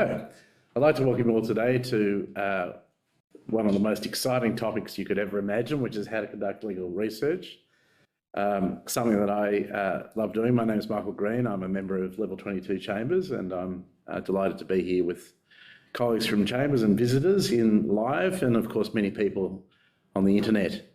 I'd like to welcome you all today to one of the most exciting topics you could ever imagine, which is how to conduct legal research. Something that I love doing. My name is Michael Green. I'm a member of Level 22 Chambers, and I'm delighted to be here with colleagues from Chambers and visitors in live, and of course many people on the internet.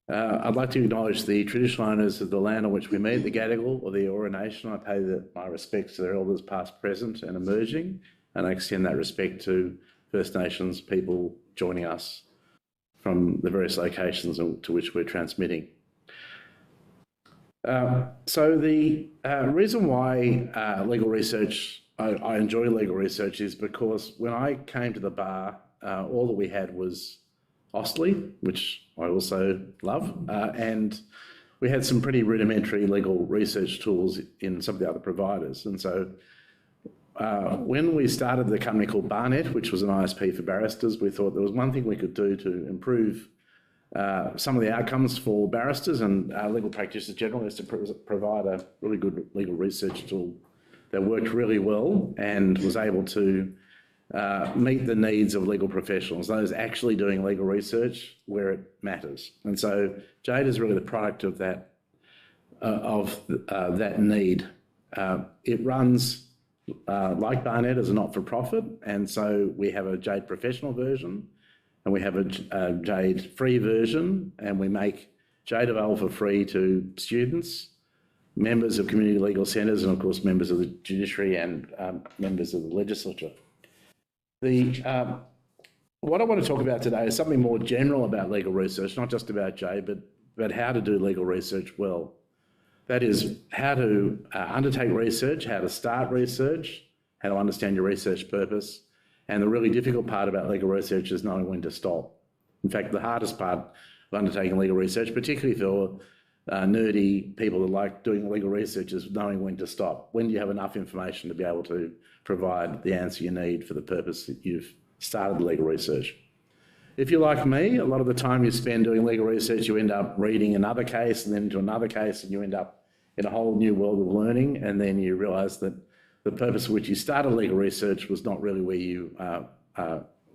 I'd like to acknowledge the traditional owners of the land on which we meet, the Gadigal or the Eora Nation. I pay my respects to their elders past, present and emerging, and I extend that respect to First Nations people joining us from the various locations to which we're transmitting. So the reason why legal research, I enjoy legal research, is because when I came to the bar, all that we had was Austlii, which I also love, and we had some pretty rudimentary legal research tools in some of the other providers. And so when we started the company called Barnet, which was an ISP for barristers, we thought there was one thing we could do to improve some of the outcomes for barristers and legal practitioners generally, is to provide a really good legal research tool that worked really well and was able to meet the needs of legal professionals, those actually doing legal research where it matters. And so JADE is really the product of that need. It runs like Barnet as a not-for-profit, and so we have a JADE Professional version and we have a JADE free version, and we make JADE available for free to students, members of community legal centres, and of course members of the judiciary and members of the legislature. What I want to talk about today is something more general about legal research, not just about JADE, but how to do legal research well. That is, how to undertake research, how to start research, how to understand your research purpose, and the really difficult part about legal research is knowing when to stop. In fact, the hardest part of undertaking legal research, particularly for nerdy people that like doing legal research, is knowing when to stop. When do you have enough information to be able to provide the answer you need for the purpose that you've started the legal research? If you're like me, a lot of the time you spend doing legal research, you end up reading another case and then into another case, and you end up in a whole new world of learning, and then you realise that the purpose for which you started legal research was not really where you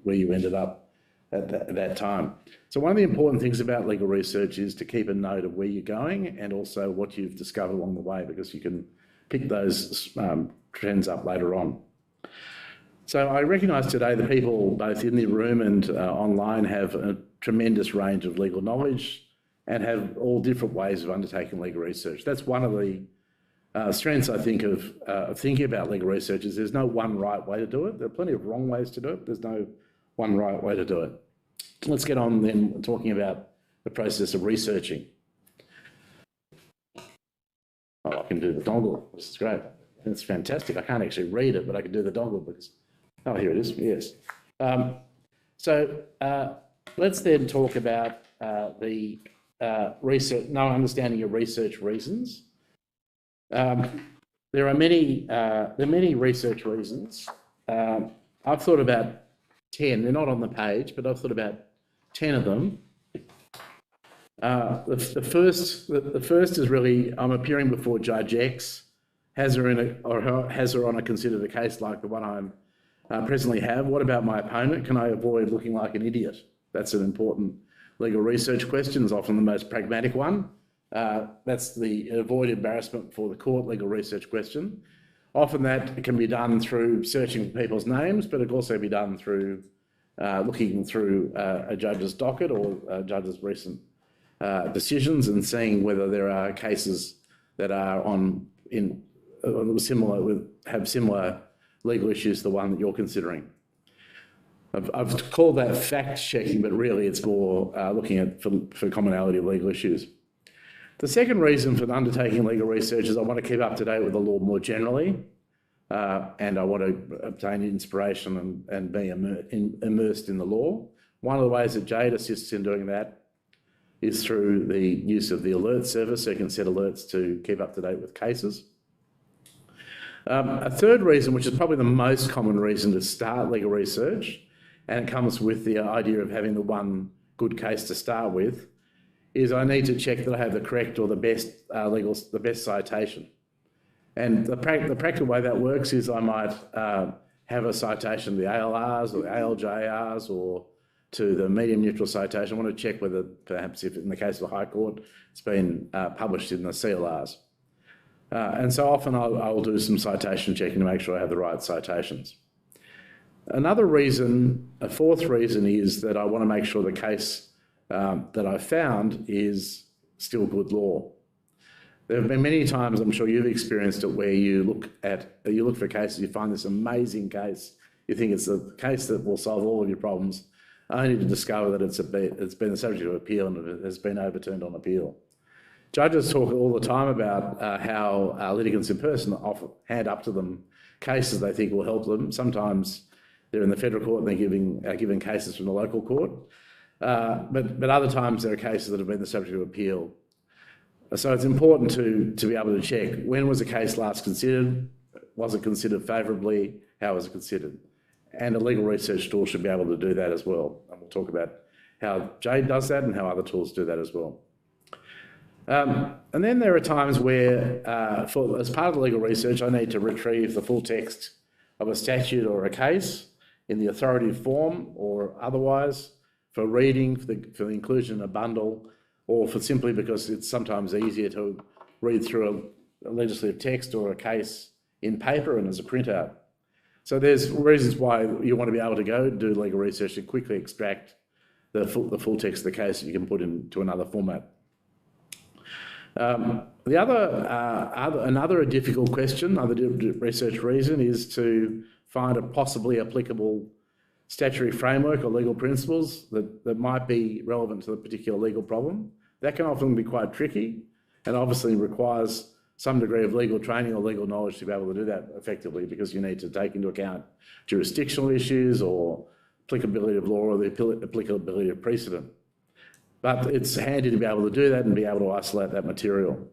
ended up at that time. So one of the important things about legal research is to keep a note of where you're going and also what you've discovered along the way, because you can pick those trends up later on. So I recognise today that people both in the room and online have a tremendous range of legal knowledge and have all different ways of undertaking legal research. That's one of the strengths, I think, of thinking about legal research, is there's no one right way to do it. There are plenty of wrong ways to do it. There's no one right way to do it. Let's get on then talking about the process of researching. Oh, I can do the dongle. This is great. It's fantastic. I can't actually read it, but I can do the dongle because... Oh, here it is. Yes. Let's then talk about the research, understanding your research reasons. There are many research reasons. I've thought about 10. They're not on the page, but I've thought about 10 of them. The first is really, I'm appearing before Judge X. Has her on a considered a case like the one I'm presently have? What about my opponent? Can I avoid looking like an idiot? That's an important legal research question. It's often the most pragmatic one. That's the avoid embarrassment for the court legal research question. Often that can be done through searching for people's names, but it can also be done through looking through a judge's docket or a judge's recent decisions and seeing whether there are cases that are have similar legal issues to the one that you're considering. I've called that fact checking, but really it's more looking at for commonality of legal issues. The second reason for undertaking legal research is I want to keep up to date with the law more generally, and I want to obtain inspiration and be immersed in the law. One of the ways that JADE assists in doing that is through the use of the alert service, so you can set alerts to keep up to date with cases. A third reason, which is probably the most common reason to start legal research, and it comes with the idea of having the one good case to start with, is I need to check that I have the correct or the best citation. And the practical way that works is I might have a citation to the ALRs or the ALJRs or to the medium neutral citation. I want to check whether perhaps if in the case of the High Court, it's been published in the CLRs. And so often I'll do some citation checking to make sure I have the right citations. Another reason, a fourth reason, is that I want to make sure the case that I found is still good law. There have been many times, I'm sure you've experienced it, where you look for cases, you find this amazing case, you think it's the case that will solve all of your problems, only to discover that it's been the subject of appeal and it has been overturned on appeal. Judges talk all the time about how litigants in person often hand up to them cases they think will help them. Sometimes they're in the federal court and they're given cases from the local court, but other times there are cases that have been the subject of appeal. So it's important to be able to check, when was a case last considered? Was it considered favourably? How was it considered? And a legal research tool should be able to do that as well. And we'll talk about how JADE does that and how other tools do that as well. And then there are times where, as part of the legal research, I need to retrieve the full text of a statute or a case in the authoritative form or otherwise for reading, for the inclusion in a bundle, or for simply because it's sometimes easier to read through a legislative text or a case in paper and as a printout. So there's reasons why you want to be able to go do legal research and quickly extract the full text of the case that you can put into another format. Another difficult question, another research reason, is to find a possibly applicable statutory framework or legal principles that might be relevant to the particular legal problem. That can often be quite tricky and obviously requires some degree of legal training or legal knowledge to be able to do that effectively, because you need to take into account jurisdictional issues or applicability of law or the applicability of precedent. But it's handy to be able to do that and be able to isolate that material.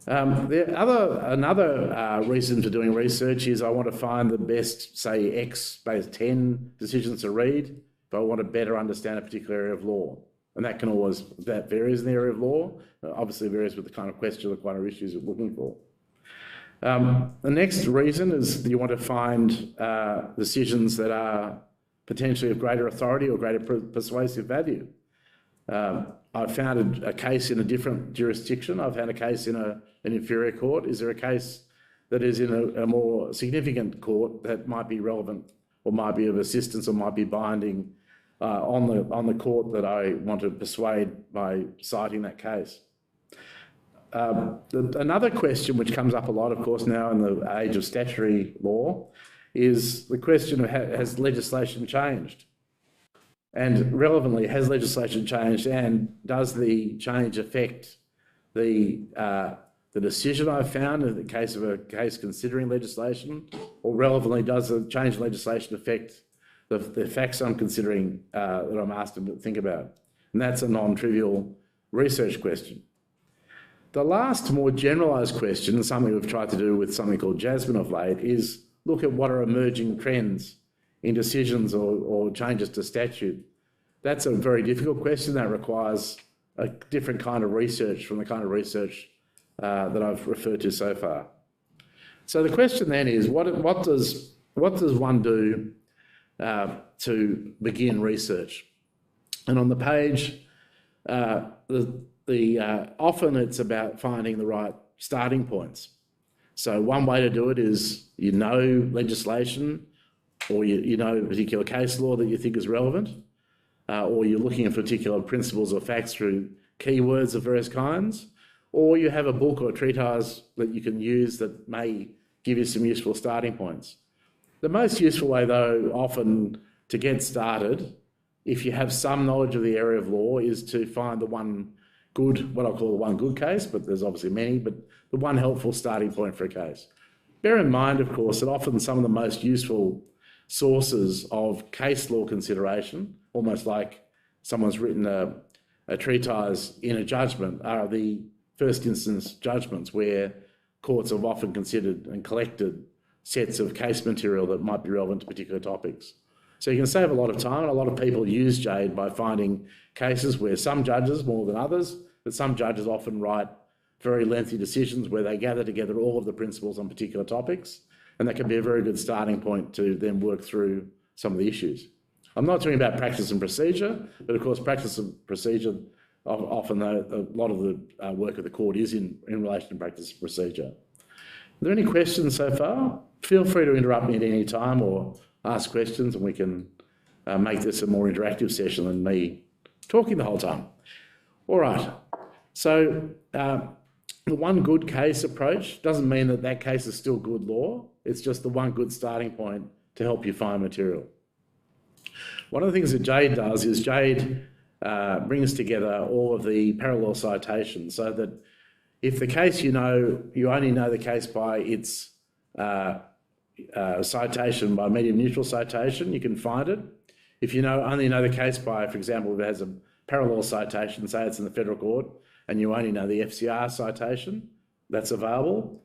Another reason for doing research is I want to find the best, say, X space 10 decisions to read if I want to better understand a particular area of law. And that varies in the area of law. Obviously varies with the kind of question, the kind of issues you're looking for. The next reason is that you want to find decisions that are potentially of greater authority or greater persuasive value. I've found a case in a different jurisdiction. I've found a case in an inferior court. Is there a case that is in a more significant court that might be relevant or might be of assistance or might be binding on the court that I want to persuade by citing that case? Another question which comes up a lot, of course, now in the age of statutory law is the question of has legislation changed? And relevantly, has legislation changed, and does the change affect the decision I've found in the case of a case considering legislation, or relevantly, does the change in legislation affect the facts I'm considering that I'm asked to think about? And that's a non-trivial research question. The last more generalised question, and something we've tried to do with something called Jasmine of late, is look at what are emerging trends in decisions or changes to statute. That's a very difficult question that requires a different kind of research from the kind of research that I've referred to so far. So the question then is, what does one do to begin research? And on the page, often it's about finding the right starting points. So one way to do it is you know legislation, or you know a particular case law that you think is relevant, or you're looking at particular principles or facts through keywords of various kinds, or you have a book or a treatise that you can use that may give you some useful starting points. The most useful way, though, often to get started, if you have some knowledge of the area of law, is to find the one good, what I call the one good case, but there's obviously many, but the one helpful starting point for a case. Bear in mind, of course, that often some of the most useful sources of case law consideration, almost like someone's written a treatise in a judgment, are the first instance judgments where courts have often considered and collected sets of case material that might be relevant to particular topics. So you can save a lot of time, and a lot of people use JADE by finding cases where some judges, more than others, but some judges often write very lengthy decisions where they gather together all of the principles on particular topics, And that can be a very good starting point to then work through some of the issues. I'm not talking about practice and procedure, but of course, practice and procedure, often a lot of the work of the court is in relation to practice and procedure. Are there any questions so far? Feel free to interrupt me at any time or ask questions, and we can make this a more interactive session than me talking the whole time. All right, so the one good case approach doesn't mean that that case is still good law. It's just the one good starting point to help you find material. One of the things that JADE does is JADE brings together all of the parallel citations so that if the case you only know the case by its citation, by medium neutral citation, you can find it. If you only know the case by, for example, if it has a parallel citation, say it's in the federal court, and you only know the FCR citation, that's available.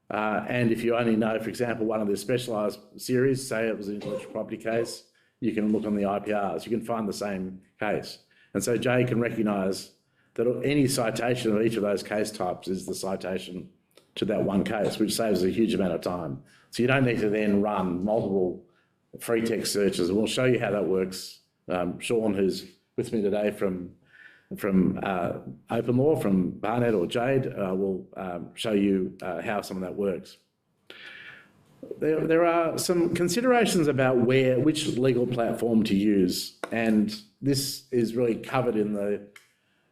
And if you only know, for example, one of the specialised series, say it was an intellectual property case, you can look on the IPRs, you can find the same case. And so JADE can recognise that any citation of each of those case types is the citation to that one case, which saves a huge amount of time. So you don't need to then run multiple free text searches, and we'll show you how that works. Sean, who's with me today from Open Law, from Barnet or JADE, will show you how some of that works. There are some considerations about which legal platform to use, and this is really covered in the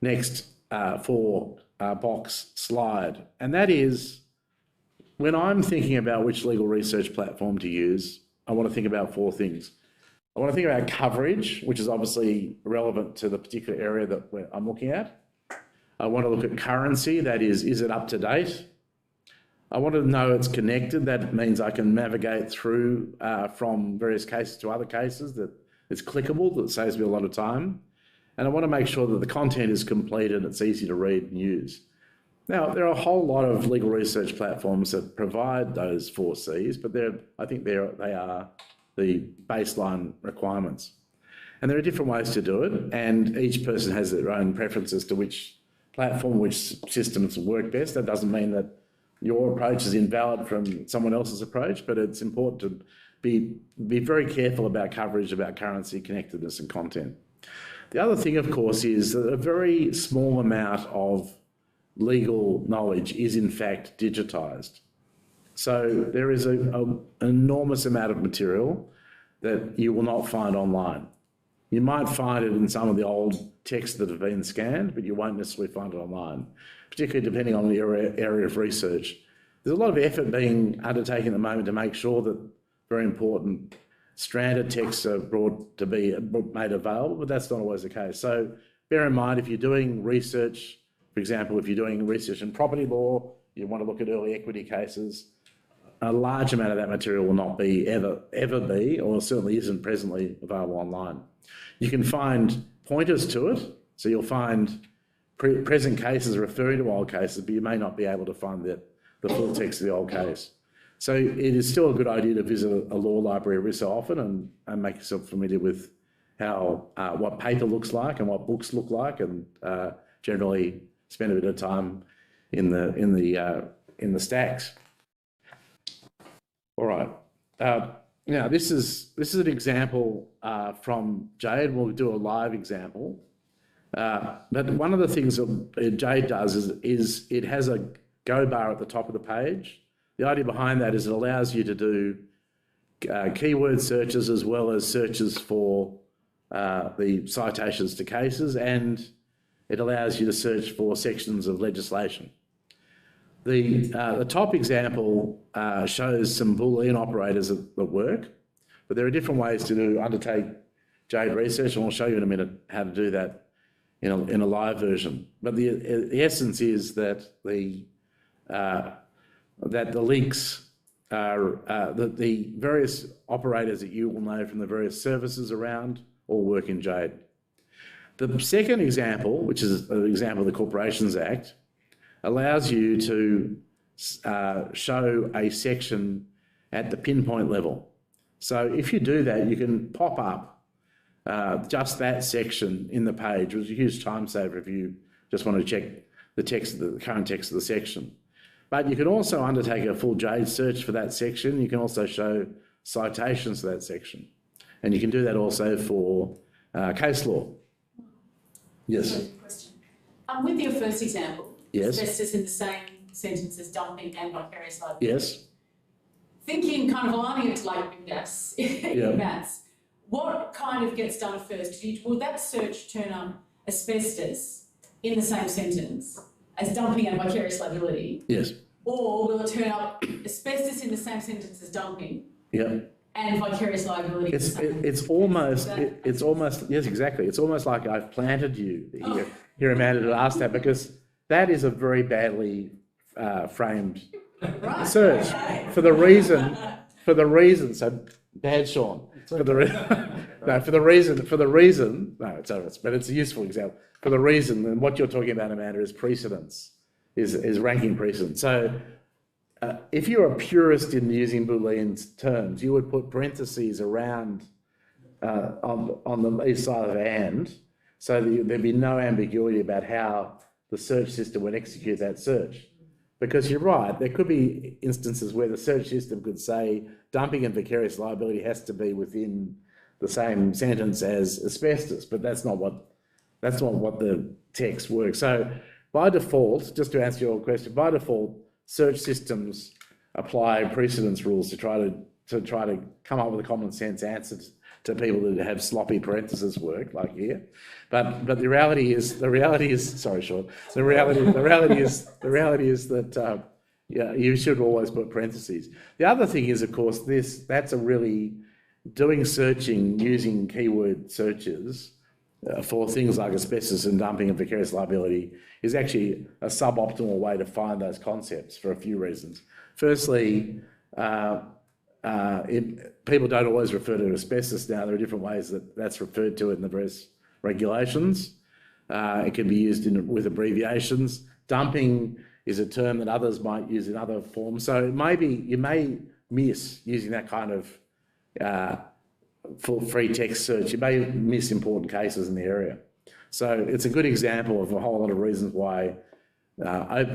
next box slide. And that is, when I'm thinking about which legal research platform to use, I want to think about four things. I want to think about coverage, which is obviously relevant to the particular area that I'm looking at. I want to look at currency, that is it up to date? I want to know it's connected. That means I can navigate through from various cases to other cases, that it's clickable, that saves me a lot of time. And I want to make sure that the content is complete and it's easy to read and use. Now, there are a whole lot of legal research platforms that provide those four Cs, but I think they are the baseline requirements. And there are different ways to do it, and each person has their own preferences to which platform, which systems work best. That doesn't mean that your approach is invalid from someone else's approach, but it's important to be very careful about coverage, about currency, connectedness, and content. The other thing, of course, is that a very small amount of legal knowledge is in fact digitised. So there is an enormous amount of material that you will not find online. You might find it in some of the old texts that have been scanned, but you won't necessarily find it online, particularly depending on the area of research. There's a lot of effort being undertaken at the moment to make sure that very important stranded texts are brought to be made available, but that's not always the case. So bear in mind, if you're doing research, for example, if you're doing research in property law, you want to look at early equity cases, a large amount of that material will not be ever be, or certainly isn't presently available online. You can find pointers to it, so you'll find present cases referring to old cases, but you may not be able to find the full text of the old case. So it is still a good idea to visit a law library every so often and make yourself familiar with how what paper looks like and what books look like, and generally spend a bit of time in the stacks. All right. Now this is an example from JADE. We'll do a live example. But one of the things that JADE does is it has a go bar at the top of the page. The idea behind that is it allows you to do keyword searches as well as searches for the citations to cases, and it allows you to search for sections of legislation. The top example shows some Boolean operators that work, but there are different ways to undertake JADE research, and I'll show you in a minute how to do that in a live version. But the essence is that the links are that the various operators that you will know from the various services around all work in JADE. The second example, which is an example of the Corporations Act, allows you to show a section at the pinpoint level. So if you do that, you can pop up just that section in the page, which is a huge time saver if you just want to check the current text of the section. But you can also undertake a full JADE search for that section. You can also show citations to that section. And you can do that also for case law. Yes. Question. With your first example, yes. asbestos in the same sentence as dumping and vicarious liability. Yes. Thinking, kind of aligning it to like MDAS in maths, what kind of gets done first? Will that search turn up asbestos in the same sentence as dumping and vicarious liability? Yes. Or will it turn up asbestos in the same sentence as dumping? Yeah. And vicarious liability. It's almost yes, exactly. It's almost like I've planted you here, Amanda, to ask that, because that is a very badly framed search for the reason. So bad, Sean. For the reason. No, but it's a useful example. For the reason, and what you're talking about, Amanda, is precedence, is ranking precedence. So. If you're a purist in using Boolean terms, you would put parentheses around on the each side of and, so that there'd be no ambiguity about how the search system would execute that search. Because you're right, there could be instances where the search system could say dumping and vicarious liability has to be within the same sentence as asbestos, but that's not what the text works. So by default, just to answer your question, by default, search systems apply precedence rules to try to come up with a common sense answer to people that have sloppy parentheses work, like here. But the reality is sorry, Sean. The reality is that you should always put parentheses. The other thing is, of course, that's a really doing searching using keyword searches for things like asbestos and dumping and vicarious liability is actually a suboptimal way to find those concepts for a few reasons. Firstly, people don't always refer to asbestos now. There are different ways that's referred to in the various regulations. It can be used with abbreviations. Dumping is a term that others might use in other forms. So you may miss using that kind of for free text search. You may miss important cases in the area. So it's a good example of a whole lot of reasons why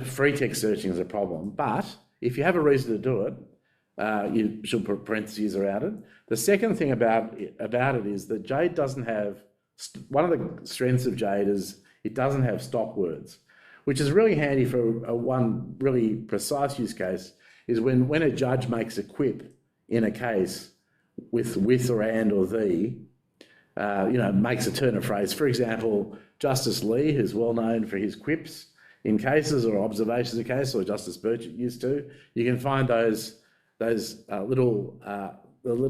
free text searching is a problem. But if you have a reason to do it, you should put parentheses around it. The second thing about it is that JADE doesn't have, one of the strengths of JADE is it doesn't have stop words, which is really handy for one really precise use case, is when a judge makes a quip in a case with or and or the, makes a turn of phrase. For example, Justice Lee, who's well known for his quips in cases or observations of cases, or Justice Burchett used to, you can find those little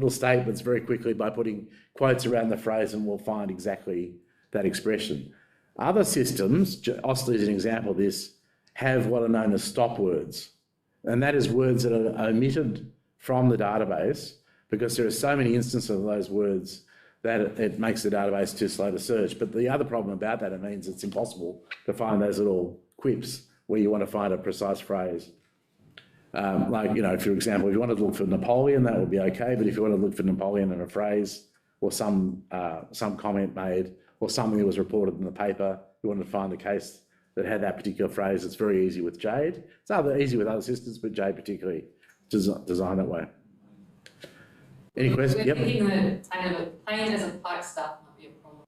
statements very quickly by putting quotes around the phrase, and we'll find exactly that expression. Other systems, Austlii is an example of this, have what are known as stop words, and that is words that are omitted from the database because there are so many instances of those words that it makes the database too slow to search. But the other problem about that, it means it's impossible to find those little quips where you want to find a precise phrase. For example, if you wanted to look for Napoleon, that would be okay. But if you want to look for Napoleon in a phrase or some comment made or something that was reported in the paper, you wanted to find a case that had that particular phrase, it's very easy with JADE. It's easy with other systems, but JADE particularly designed that way. Any questions? We're thinking that kind of plain as a pike staff might be a problem.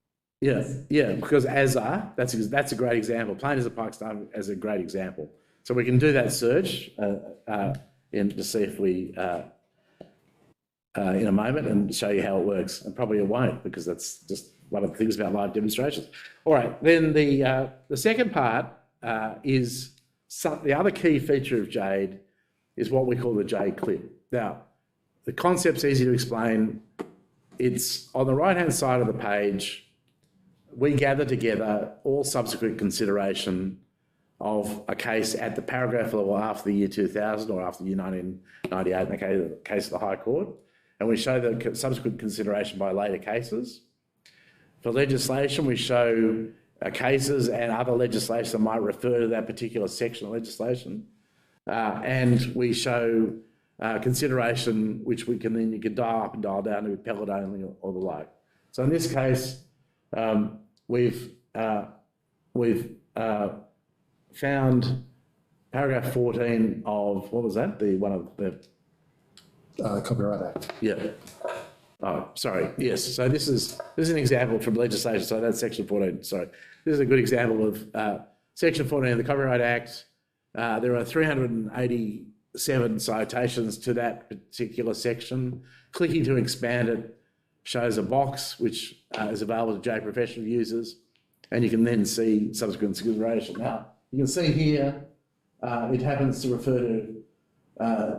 Yeah, because that's a great example. Plain as a pike staff as a great example. So we can do that search to see if we in a moment and show you how it works. And probably it won't, because that's just one of the things about live demonstrations. All right, then the second part is the other key feature of JADE is what we call the JADE clip. Now, the concept's easy to explain. It's on the right-hand side of the page. We gather together all subsequent consideration of a case at the paragraph level after the year 2000 or after the year 1998 in the case of the High Court. And we show the subsequent consideration by later cases. For legislation, we show cases and other legislation that might refer to that particular section of legislation. And we show consideration which you can dial up and dial down to appellate only or the like. So in this case, we've found paragraph 14 of, what was that? The one of the... Copyright Act. Yeah. Oh, sorry. Yes. So this is an example from legislation. So that's section 14. Sorry. This is a good example of section 14 of the Copyright Act. There are 387 citations to that particular section. Clicking to expand it shows a box which is available to JADE Professional users, and you can then see subsequent consideration. Now, you can see here it happens to refer to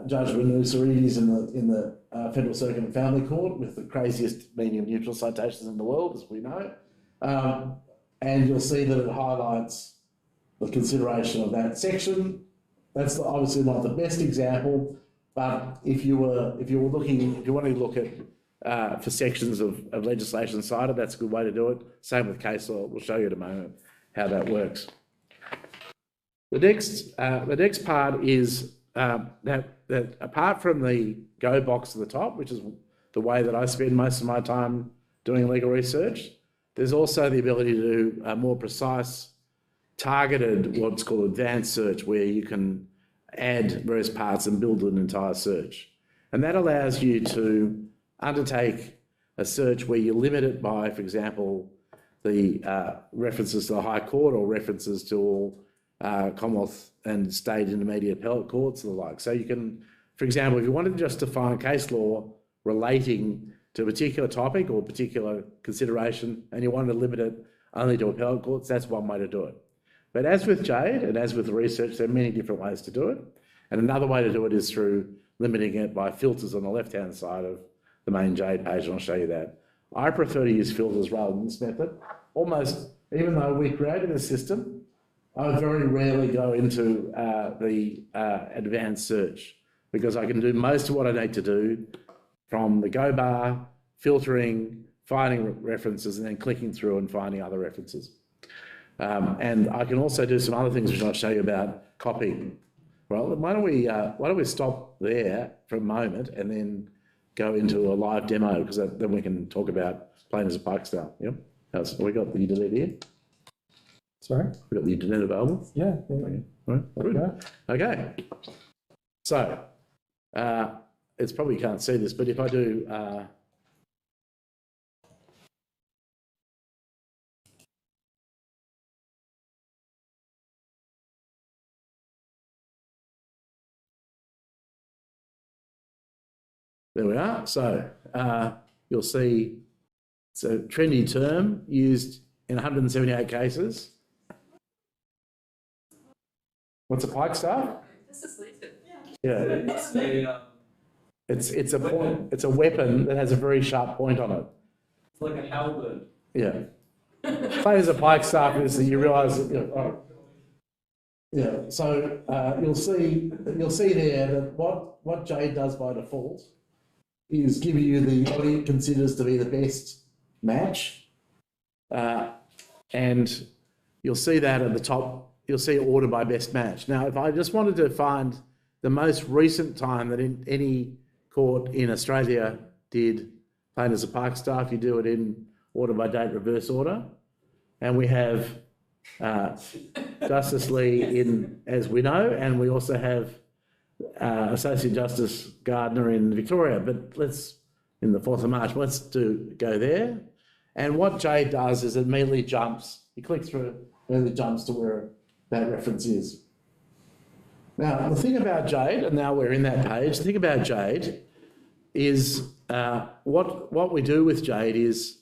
judgment Nusarides in the Federal Circuit and Family Court with the craziest meaning of neutral citations in the world, as we know. And you'll see that it highlights the consideration of that section. That's obviously not the best example, but if you wanted to look at for sections of legislation cited, that's a good way to do it. Same with case law. We'll show you in a moment how that works. The next part is that apart from the go box at the top, which is the way that I spend most of my time doing legal research, there's also the ability to do a more precise, targeted, what's called advanced search, where you can add various parts and build an entire search. And that allows you to undertake a search where you limit it by, for example, the references to the High Court or references to all Commonwealth and state intermediate appellate courts and the like. So you can, for example, if you wanted just to find case law relating to a particular topic or particular consideration and you wanted to limit it only to appellate courts, that's one way to do it. But as with JADE and as with the research, there are many different ways to do it. And another way to do it is through limiting it by filters on the left-hand side of the main JADE page, and I'll show you that. I prefer to use filters rather than this method. Almost, even though we created a system, I very rarely go into the advanced search because I can do most of what I need to do from the go bar, filtering, finding references, and then clicking through and finding other references. And I can also do some other things which I'll show you about copying. Well, why don't we stop there for a moment and then go into a live demo, because then we can talk about plain as a pike style. Yep. So we got the internet here. Sorry? We got the internet available. Yeah. Okay. All right. Good. Okay. So it's probably you can't see this, but if I do. There we are. So you'll see it's a trendy term used in 178 cases. What's a pike staff? This is Lisa. Yeah. It's a point. It's a weapon that has a very sharp point on it. It's like a halberd. Yeah. Plain as a pike staff is that you realise that. You know, oh. Yeah. So you'll see there that what JADE does by default is give you what it considers to be the best match. And you'll see that at the top, you'll see order by best match. Now, if I just wanted to find the most recent time that any court in Australia did plain as a pike staff, you do it in order by date reverse order. And we have Justice Lee in, as we know, and we also have Associate Justice Gardner in Victoria, but in the 4th of March, let's go there. And what JADE does is it immediately jumps, you click through, immediately jumps to where that reference is. Now, the thing about JADE, and now we're in that page, the thing about JADE is what we do with JADE is,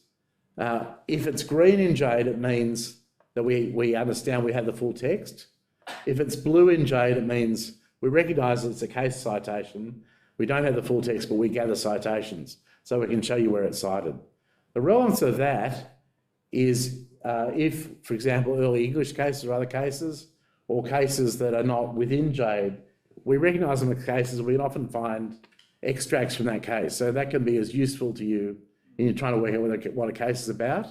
if it's green in JADE, it means that we understand we have the full text. If it's blue in JADE, it means we recognise that it's a case citation. We don't have the full text, but we gather citations, so we can show you where it's cited. The relevance of that is if, for example, early English cases or other cases, or cases that are not within JADE, we recognise them as cases, we can often find extracts from that case. So that can be as useful to you in trying to work out what a case is about.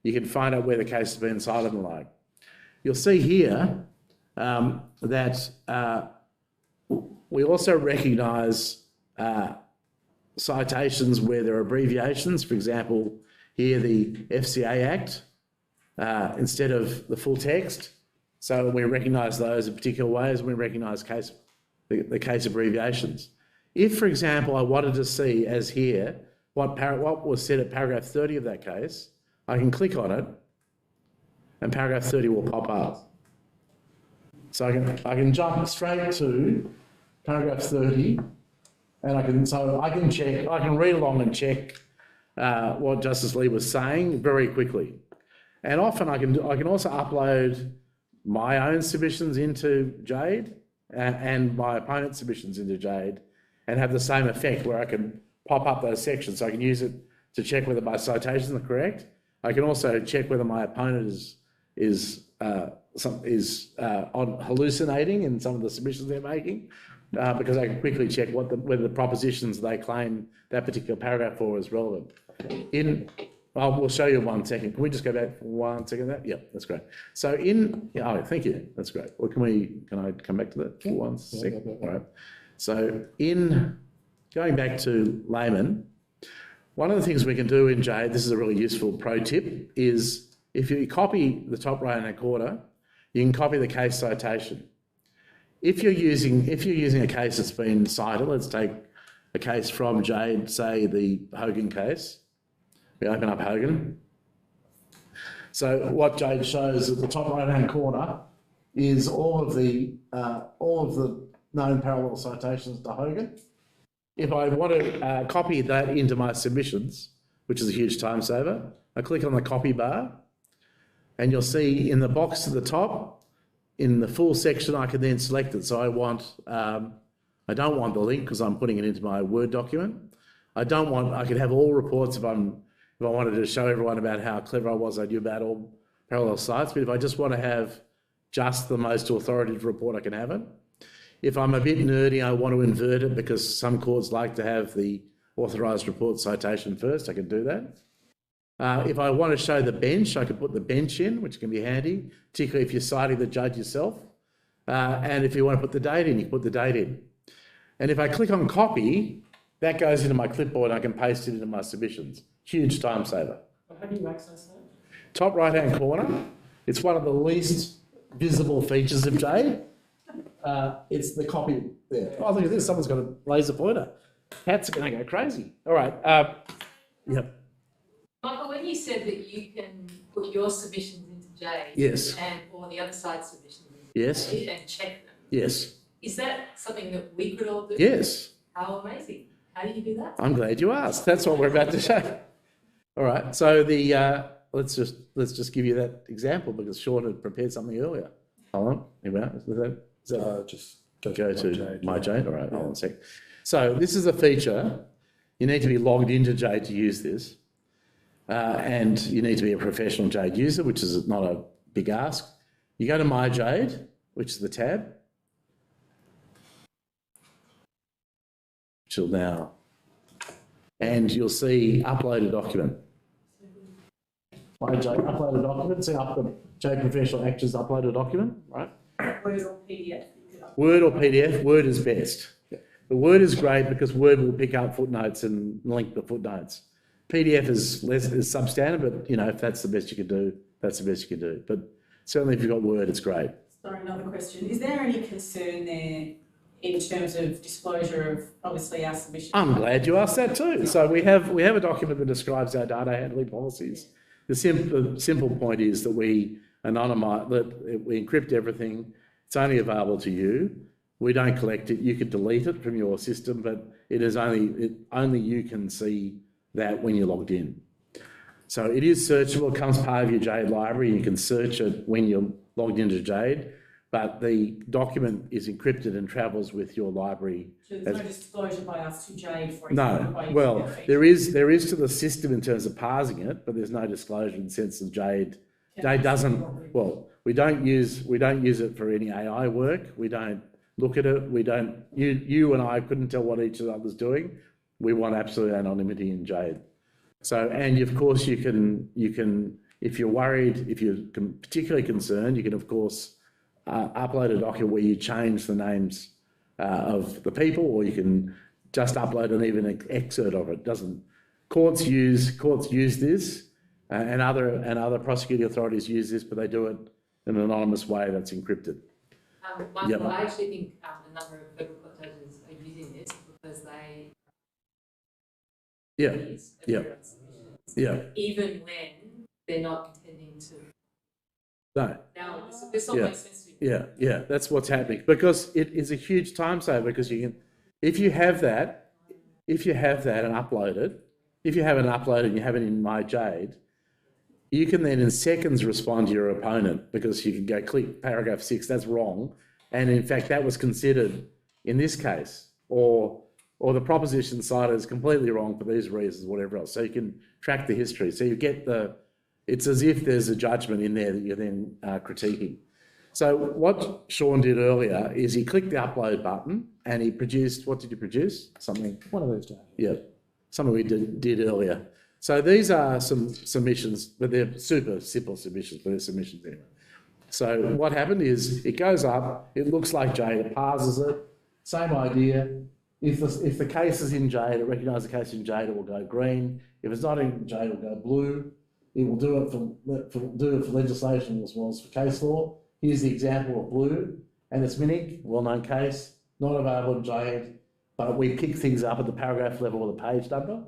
You can find out where the case has been cited and the like. You'll see here that we also recognise citations where there are abbreviations. For example, here the FCA Act, instead of the full text, So we recognise those in particular ways, and we recognise the case abbreviations. If, for example, I wanted to see, as here, what was said at paragraph 30 of that case, I can click on it, and paragraph 30 will pop up. So I can jump straight to paragraph 30, and I can read along and check what Justice Lee was saying very quickly. And often I can also upload my own submissions into JADE and my opponent's submissions into JADE and have the same effect where I can pop up those sections. So I can use it to check whether my citations are correct. I can also check whether my opponent is on hallucinating in some of the submissions they're making, because I can quickly check whether the propositions they claim that particular paragraph for is relevant. We'll show you in 1 second. Can we just go back for 1 second? Yep, that's great. So thank you. That's great. Well, can I come back to that for 1 second? All right. So going back to layman, one of the things we can do in JADE, this is a really useful pro tip, is if you copy the top right-hand corner, you can copy the case citation. If you're using a case that's been cited, let's take a case from JADE, say the Hogan case. We open up Hogan. So what JADE shows at the top right-hand corner is all of the known parallel citations to Hogan. If I want to copy that into my submissions, which is a huge time saver, I click on the copy bar, and you'll see in the box at the top, in the full section, I can then select it. So I don't want the link because I'm putting it into my Word document. I could have all reports if I wanted to show everyone about how clever I was, I knew about all parallel sites. But if I just want to have just the most authoritative report, I can have it. If I'm a bit nerdy, I want to invert it because some courts like to have the authorised report citation first, I can do that. If I want to show the bench, I can put the bench in, which can be handy, particularly if you're citing the judge yourself. And if you want to put the date in, you can put the date in. And if I click on copy, that goes into my clipboard and I can paste it into my submissions. Huge time saver. How do you access that? Top right-hand corner. It's one of the least visible features of JADE. It's the copy there. Oh, look at this. Someone's got a laser pointer. Cats are going to go crazy. All right. Yep. Michael, when you said that you can put your submissions into JADE, yes, and or the other side's submissions into yes, JADE and check them, yes, is that something that we could all do? Yes. How amazing! How do you do that? I'm glad you asked. That's what we're about to show. All right. So let's just give you that example because Sean had prepared something earlier. Hold on. Is that Just go to my JADE. All right. Hold on a sec. So this is a feature. You need to be logged into JADE to use this. And you need to be a professional JADE user, which is not a big ask. You go to My JADE, which is the tab. Till now. And you'll see upload a document. My JADE, upload a document. See up the JADE Professional Actions upload a document, right? Word or PDF? Word or PDF, Word is best. The Word is great because Word will pick up footnotes and link the footnotes. PDF is substandard, but if that's the best you can do, that's the best you can do. But certainly if you've got Word, it's great. Sorry, another question. Is there any concern there in terms of disclosure of obviously our submission? I'm glad you asked that too. So we have a document that describes our data handling policies. The simple point is that we anonymize, that we encrypt everything. It's only available to you. We don't collect it. You could delete it from your system, but only you can see that when you're logged in. So it is searchable, it comes part of your JADE library. You can search it when you're logged into JADE, but the document is encrypted and travels with your library. So there's no disclosure by us to JADE, for example? No, well, there is to the system in terms of parsing it, but there's no disclosure in the sense of JADE. JADE doesn't, we don't use it for any AI work. We don't look at it. We don't, you and I couldn't tell what each of the others doing. We want absolute anonymity in JADE. So, and of course you can, if you're worried, if you're particularly concerned, you can of course upload a document where you change the names of the people, or you can just upload an even excerpt of it. Courts use this, and other prosecuting authorities use this, but they do in an anonymous way that's encrypted. Michael, Yep. I actually think a number of federal court judges are using this because they Yeah, use yeah. everyone's submissions, yeah, even when they're not intending to. no. Now, this all Yeah. makes sense to me. Yeah, that's what's happening because it is a huge time saver because you can, if you have that and upload it, if you have it uploaded and you have it in My Jade, you can then in seconds respond to your opponent because you can go click paragraph 6, that's wrong. And in fact, that was considered in this case, or the proposition cited is completely wrong for these reasons, whatever else. So you can track the history. So you get it's as if there's a judgment in there that you're then critiquing. So what Sean did earlier is he clicked the upload button and he produced, what did you produce? Something. One of those down. Yeah, something we did earlier. So these are some submissions, but they're super simple submissions, but they're submissions anyway. So what happened is it goes up, it looks like JADE, it parses it, same idea. If the case is in JADE, it recognises the case in JADE, it will go green. If it's not in JADE, it will go blue. It will do it for legislation as well as for case law. Here's the example of blue, and it's MINIC, well-known case, not available in JADE, but we pick things up at the paragraph level or the page number.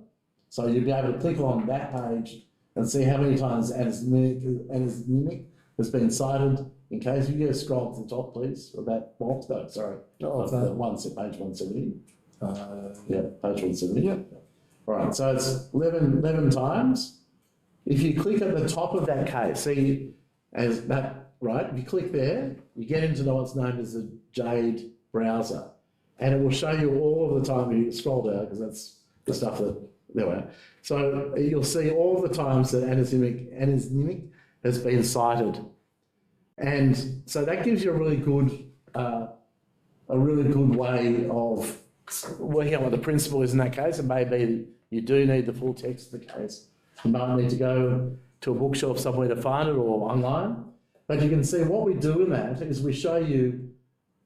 So you'll be able to click on that page and see how many times as MINIC has been cited. In case you get a scroll to the top, please, of that box. No, sorry. Oh, Of that. page 170. Yeah. Page 170. Yeah. All right, so it's 11 times. If you click at the top of that case, see, as that, right, if you click there, you get into what's known as the JADE browser. And it will show you all of the time you scroll down, because that's the stuff that, there we are. So you'll see all the times that anonymous has been cited. And so that gives you a really good way of working out what the principle is in that case. And maybe you do need the full text of the case. You might need to go to a bookshelf somewhere to find it or online. But you can see what we do in that is we show you,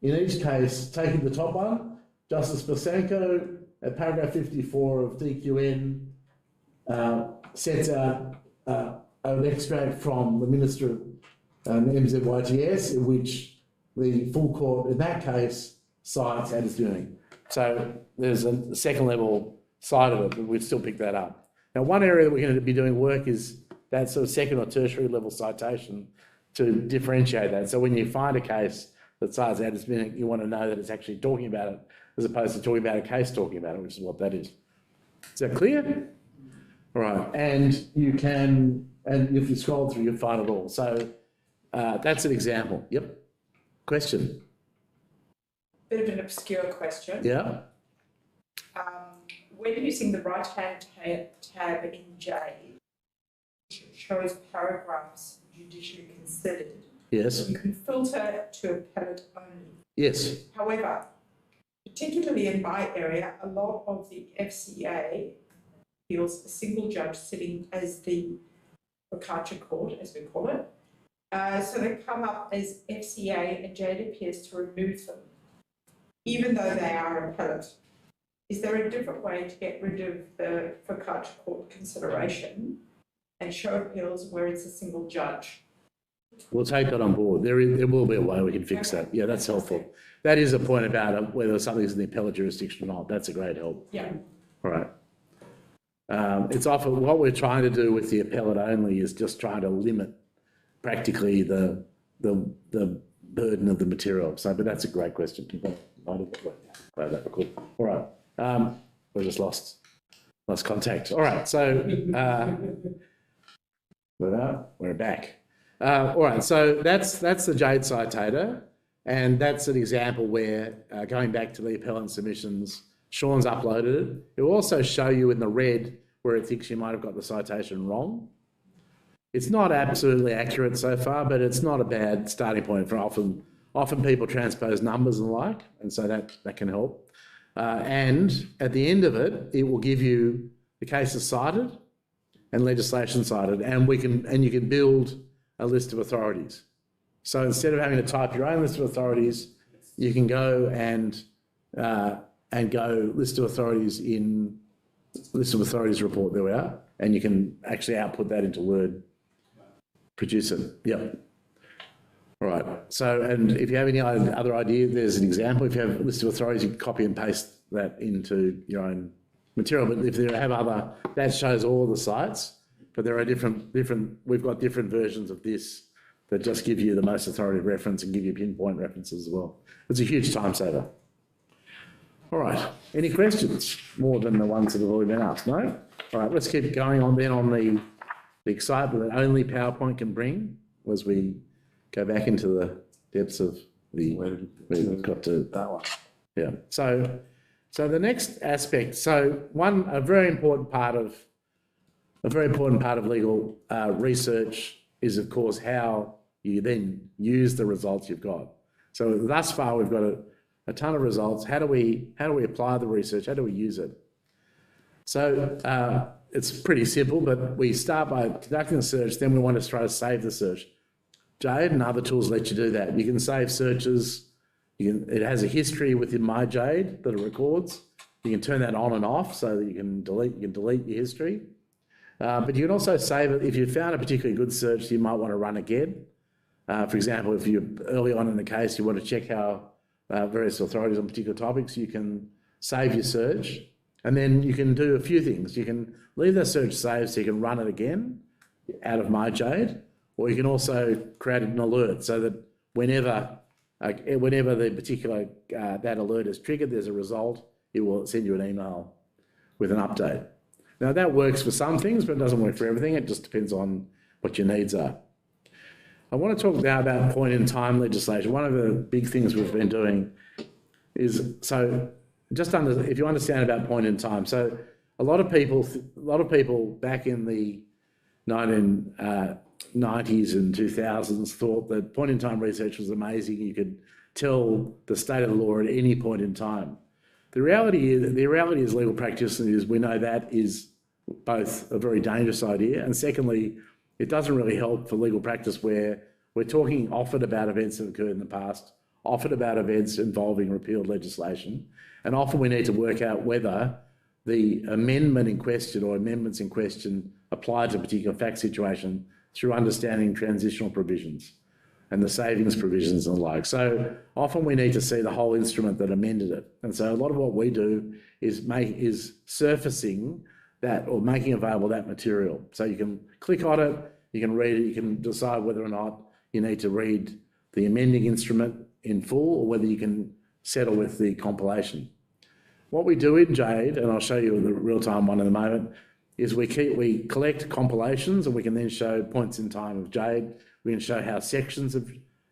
in each case, taking the top one, Justice Basenko at paragraph 54 of DQN sets out an extract from the Minister of MZYTS, in which the full court, in that case, cites and is doing. So there's a second level side of it, but we'd still pick that up. Now, one area that we're going to be doing work is that sort of second or tertiary level citation to differentiate that. So when you find a case that cites and is doing, you want to know that it's actually talking about it, as opposed to talking about a case talking about it, which is what that is. Is that clear? All right, and you can, and if you scroll through, you'll find it all. So that's an example. Yep. Question? Bit of an obscure question. Yeah. When using the right-hand tab in JADE, which shows paragraphs judicially considered, Yes. you can filter to appellate only. Yes. However, particularly in my area, a lot of the FCA feels a single judge sitting as the Focaccia court, as we call it. So they come up as FCA, and JADE appears to remove them, even though they are appellate. Is there a different way to get rid of the Focaccia court consideration and show appeals where it's a single judge? We'll take that on board. There will be a way we can fix that. Yeah, that's helpful. That is a point about whether something's in the appellate jurisdiction or not. That's a great help. Yeah. All right. It's often what we're trying to do with the appellate only is just trying to limit practically the burden of the material. So, but that's a great question. All right. We just lost contact. All right. So we're back. All right. So that's the JADE citator, and that's an example where going back to the appellant submissions, Sean's uploaded it. It will also show you in the red where it thinks you might have got the citation wrong. It's not absolutely accurate so far, but it's not a bad starting point for often people transpose numbers and the like, and so that can help. And at the end of it, it will give you the cases cited and legislation cited, and you can build a list of authorities. So instead of having to type your own list of authorities, you can go and go list of authorities report, there we are, and you can actually output that into Word, produce it. Yep. All right, so, and if you have any other idea, there's an example. If you have a list of authorities, you can copy and paste that into your own material. But if there have other, that shows all the sites, but there are we've got different versions of this that just give you the most authoritative reference and give you pinpoint references as well. It's a huge time saver. All right, any questions? More than the ones that have already been asked, no? All right, let's keep going on then on the excitement that only PowerPoint can bring as we go back into the depths of we've got to That one. yeah. So the next aspect, a very important part of legal research is, of course, how you then use the results you've got. So thus far, we've got a ton of results. How do we apply the research? How do we use it? So it's pretty simple, but we start by conducting a search, then we want to try to save the search. JADE and other tools let you do that. You can save searches. It has a history within my JADE that it records. You can turn that on and off so that you can delete your history. But you can also save it. If you found a particularly good search, you might want to run again. For example, if you're early on in the case, you want to check how various authorities on particular topics, you can save your search. And then you can do a few things. You can leave that search saved so you can run it again out of my JADE, or you can also create an alert so that whenever the particular that alert is triggered, there's a result, it will send you an email with an update. Now that works for some things, but it doesn't work for everything. It just depends on what your needs are. I want to talk now about point in time legislation. One of the big things we've been doing is, if you understand about point in time, so a lot of people back in the 1990s and 2000s thought that point in time research was amazing. You could tell the state of the law at any point in time. The reality is legal practitioners, we know that is both a very dangerous idea, and secondly, it doesn't really help for legal practice where we're talking often about events that occurred in the past, often about events involving repealed legislation, and often we need to work out whether the amendment in question or amendments in question apply to a particular fact situation through understanding transitional provisions and the savings provisions and the like. So often we need to see the whole instrument that amended it. And so a lot of what we do is surfacing that or making available that material. So you can click on it, you can read it, you can decide whether or not you need to read the amending instrument in full or whether you can settle with the compilation. What we do in JADE, and I'll show you the real-time one in a moment, is we collect compilations and we can then show points in time of JADE. We can show how sections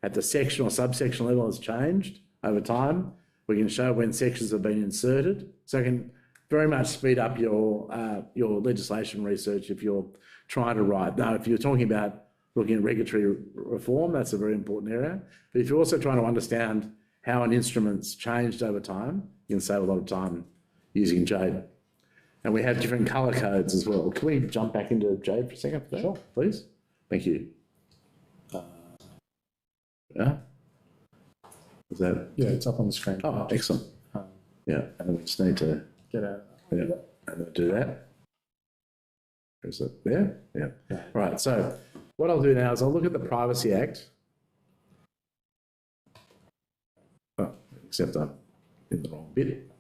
at the section or subsection level has changed over time. We can show when sections have been inserted. So it can very much speed up your legislation research if you're trying to write. Now, if you're talking about looking at regulatory reform, that's a very important area. But if you're also trying to understand how an instrument's changed over time, you can save a lot of time using JADE. And we have different colour codes as well. Can we jump back into JADE for a second? Sure. Please. Thank you. Yeah. Is that? Yeah, it's up on the screen. Oh, excellent. Yeah, and then we just need to Get out. and then do that. Is it there? Yeah. Right. So what I'll do now is I'll look at the Privacy Act. Oh, except I'm in the wrong bit.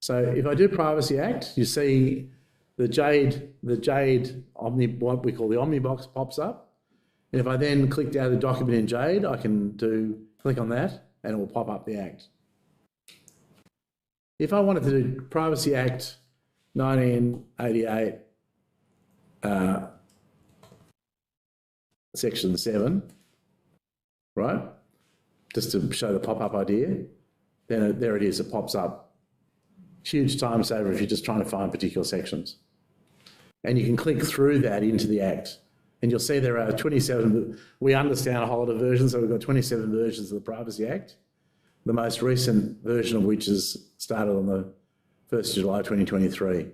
So if I do Privacy Act, you see the JADE what we call the Omnibox pops up. And if I then click down the document in JADE, I can click on that and it will pop up the Act. If I wanted to do Privacy Act 1988, Section 7, right? Just to show the pop-up idea, then there it is, it pops up. Huge time saver if you're just trying to find particular sections. And you can click through that into the Act. And you'll see there are 27, we understand a whole lot of versions, so we've got 27 versions of the Privacy Act, the most recent version of which is started on the 1st of July 2023.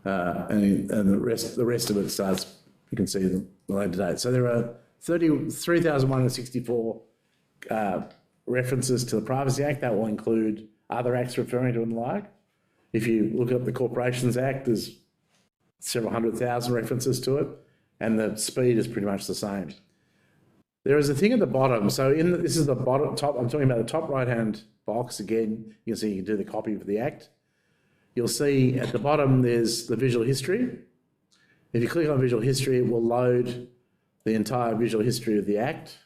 And the rest of it starts, you can see the later date. So there are 3,164 references to the Privacy Act. That will include other acts referring to and the like. If you look at the Corporations Act, there's several 100,000 references to it. and the speed is pretty much the same. There is a thing at the bottom. So this is the bottom top. I'm talking about the top right-hand box. Again, you can see you can do the copy for the Act. You'll see at the bottom there's the visual history. If you click on visual history, it will load the entire visual history of the Act.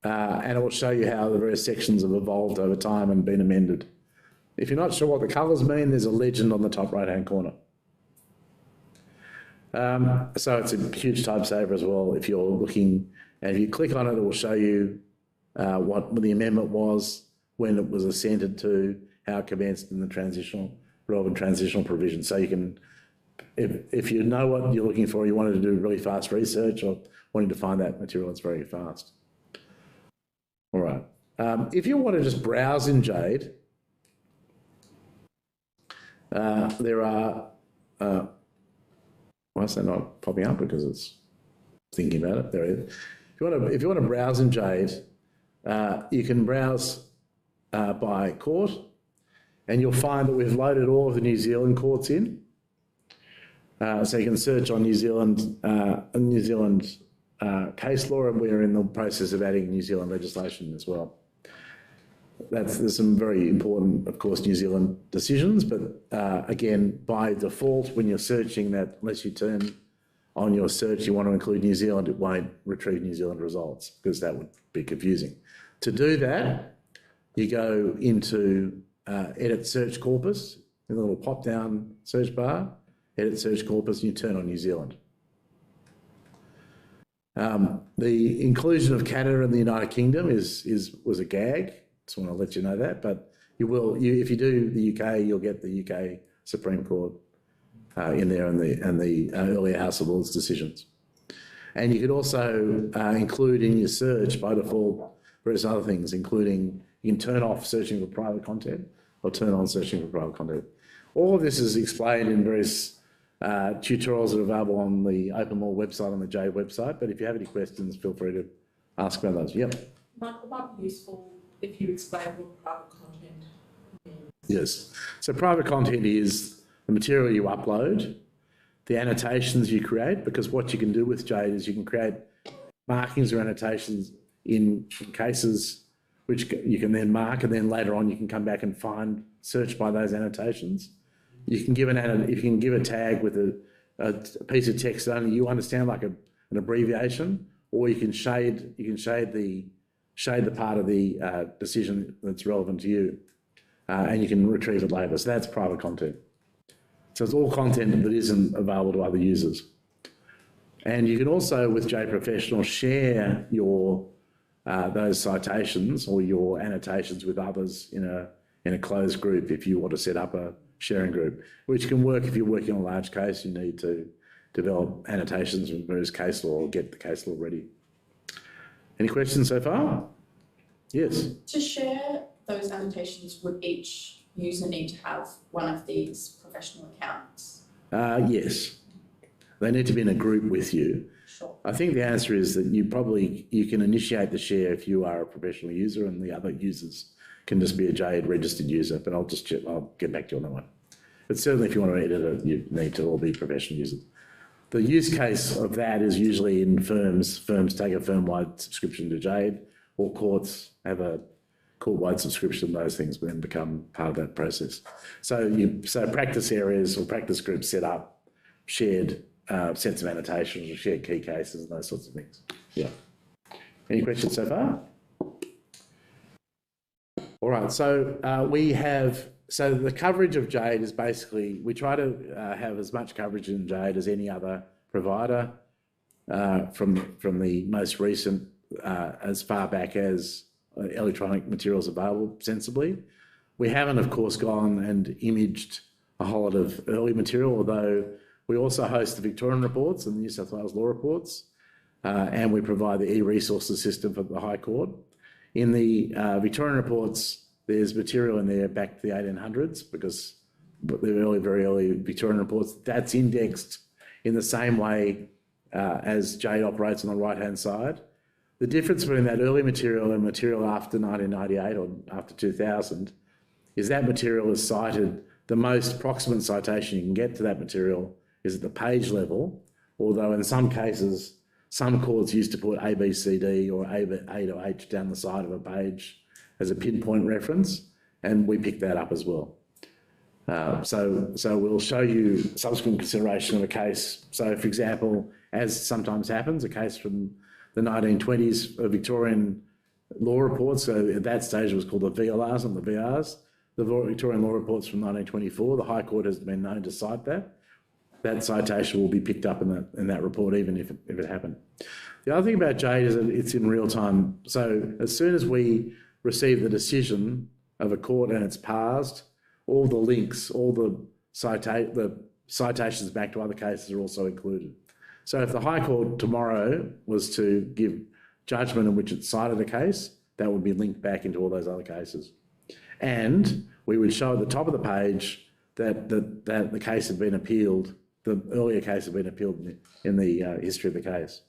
And it will show you how the various sections have evolved over time and been amended. If you're not sure what the colours mean, there's a legend on the top right-hand corner. So it's a huge time saver as well if you're looking, and if you click on it, it will show you what the amendment was, when it was assented to, how it commenced in the relevant transitional provision. So you can, if you know what you're looking for, you wanted to do really fast research or wanting to find that material, it's very fast. All right. If you want to just browse in JADE, there are, why is that not popping up? Because it's thinking about it. There it is. If you want to browse in JADE, you can browse by court, and you'll find that we've loaded all of the New Zealand courts in. So you can search on New Zealand case law, and we're in the process of adding New Zealand legislation as well. There's some very important, of course, New Zealand decisions, but again, by default, when you're searching that, unless you turn on your search, you want to include New Zealand, it won't retrieve New Zealand results because that would be confusing. To do that, you go into Edit Search Corpus, in the little pop-down search bar, Edit Search Corpus, and you turn on New Zealand. The inclusion of Canada and the United Kingdom was a gag. Just want to let you know that, but if you do the UK, you'll get the UK Supreme Court in there and the earlier House of Lords decisions. And you could also include in your search by default various other things, including you can turn off searching for private content or turn on searching for private content. All of this is explained in various tutorials that are available on the Open Law website, on the JADE website. But if you have any questions, feel free to ask about those. Yep. Michael, it might be useful if you explain what private content means. Yes. So private content is the material you upload, the annotations you create, because what you can do with JADE is you can create markings or annotations in cases which you can then mark, and then later on you can come back and search by those annotations. You can give a tag with a piece of text that only you understand, like an abbreviation, or you can shade the part of the decision that's relevant to you, and you can retrieve it later. So that's private content. So it's all content that isn't available to other users. And you can also, with JADE Professional, share your those citations or your annotations with others in a closed group if you want to set up a sharing group, which can work if you're working on a large case. You need to develop annotations from various case law or get the case law ready. Any questions so far? Yes. To share those annotations, would each user need to have one of these professional accounts? Yes. They need to be in a group with you. Sure. I think the answer is that you can initiate the share if you are a professional user, and the other users can just be a JADE registered user, but I'll get back to you on that one. But certainly if you want to edit it, you need to all be professional users. The use case of that is usually in firms. Firms take a firm-wide subscription to JADE, or courts have a court-wide subscription. Those things then become part of that process. So practice areas or practice groups set up shared sets of annotations or shared key cases and those sorts of things. Yeah. Any questions so far? All right, so the coverage of JADE is basically, we try to have as much coverage in JADE as any other provider from the most recent, as far back as electronic materials available sensibly. We haven't, of course, gone and imaged a whole lot of early material, although we also host the Victorian reports and the New South Wales law reports, and we provide the e-resources system for the High Court. In the Victorian reports, there's material in there back to the 1800s, because the very early Victorian reports, that's indexed in the same way as JADE operates on the right-hand side. The difference between that early material and material after 1998 or after 2000 is that material is cited, the most proximate citation you can get to that material is at the page level, although in some cases, some courts used to put A, B, C, D or A to H down the side of a page as a pinpoint reference, and we picked that up as well. So we'll show you subsequent consideration of a case. So, for example, as sometimes happens, a case from the 1920s, Victorian law reports, so at that stage it was called the VLRs and the VRs, the Victorian law reports from 1924, the High Court has been known to cite that. That citation will be picked up in that report, even if it happened. The other thing about JADE is that it's in real time. So as soon as we receive the decision of a court and it's passed, all the links, all the citations back to other cases are also included. So if the High Court tomorrow was to give judgment in which it cited a case, that would be linked back into all those other cases. And we would show at the top of the page that the case had been appealed, the earlier case had been appealed in the history of the case.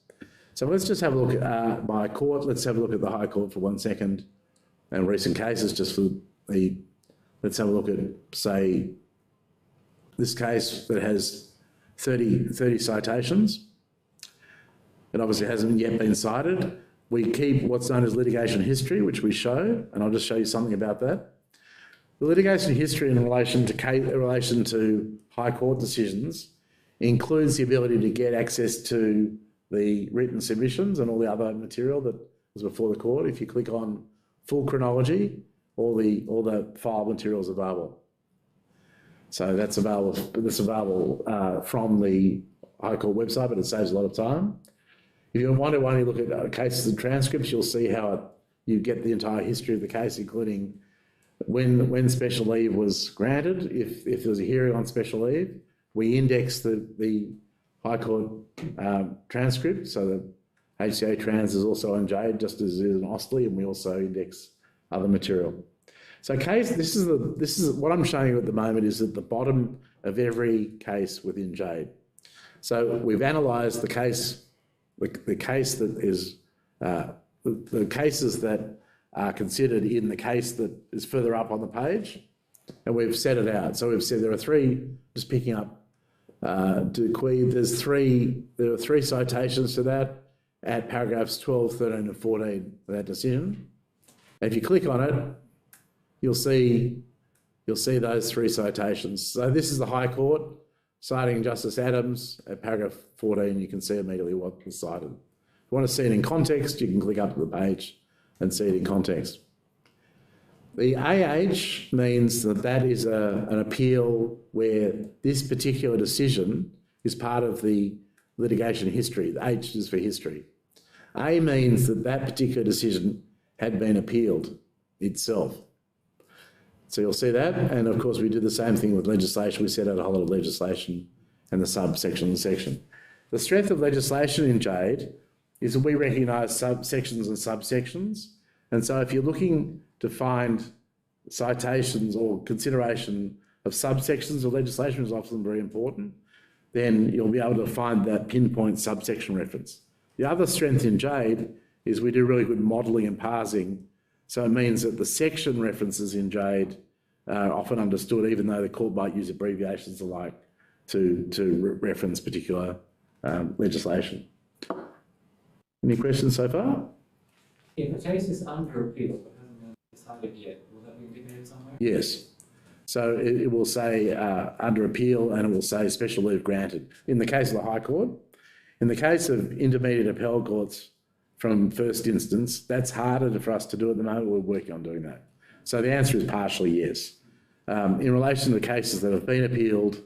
So let's just have a look at by court. Let's have a look at the High Court for 1 second and recent cases just for let's have a look at, say, this case that has 30 citations. It obviously hasn't yet been cited. We keep what's known as litigation history, which we show, and I'll just show you something about that. The litigation history in relation to High Court decisions includes the ability to get access to the written submissions and all the other material that was before the court. If you click on full chronology, all the file material is available. So that's available from the High Court website, but it saves a lot of time. If you want to only look at cases and transcripts, you'll see how you get the entire history of the case, including when special leave was granted, if there was a hearing on special leave. We index the High Court transcript, so the HCA trans is also in JADE, just as it is in Austley, and we also index other material. So this is what I'm showing you at the moment is at the bottom of every case within JADE. So we've analysed the case that is the cases that are considered in the case that is further up on the page, and we've set it out. So we've said there are three, just picking up there are three citations to that at paragraphs 12, 13 and 14 of that decision. And if you click on it, you'll see those three citations. So this is the High Court citing Justice Adams at paragraph 14. You can see immediately what was cited. If you want to see it in context, you can click up to the page and see it in context. The AH means that is an appeal where this particular decision is part of the litigation history. The H is for history. A means that particular decision had been appealed itself. So you'll see that, and of course we do the same thing with legislation. We set out a whole lot of legislation and the subsection and the section. The strength of legislation in JADE is that we recognise subsections and subsections, and so if you're looking to find citations or consideration of subsections of legislation, which is often very important, then you'll be able to find that pinpoint subsection reference. The other strength in JADE is we do really good modelling and parsing. So it means that the section references in JADE are often understood, even though the court might use abbreviations alike to reference particular legislation. Any questions so far? If a case is under appeal but hasn't been decided yet, will that be indicated somewhere? Yes. So it will say under appeal, and it will say special leave granted. In the case of the High Court, in the case of intermediate appellate courts from first instance, that's harder for us to do at the moment. We're working on doing that. So the answer is partially yes. In relation to the cases that have been appealed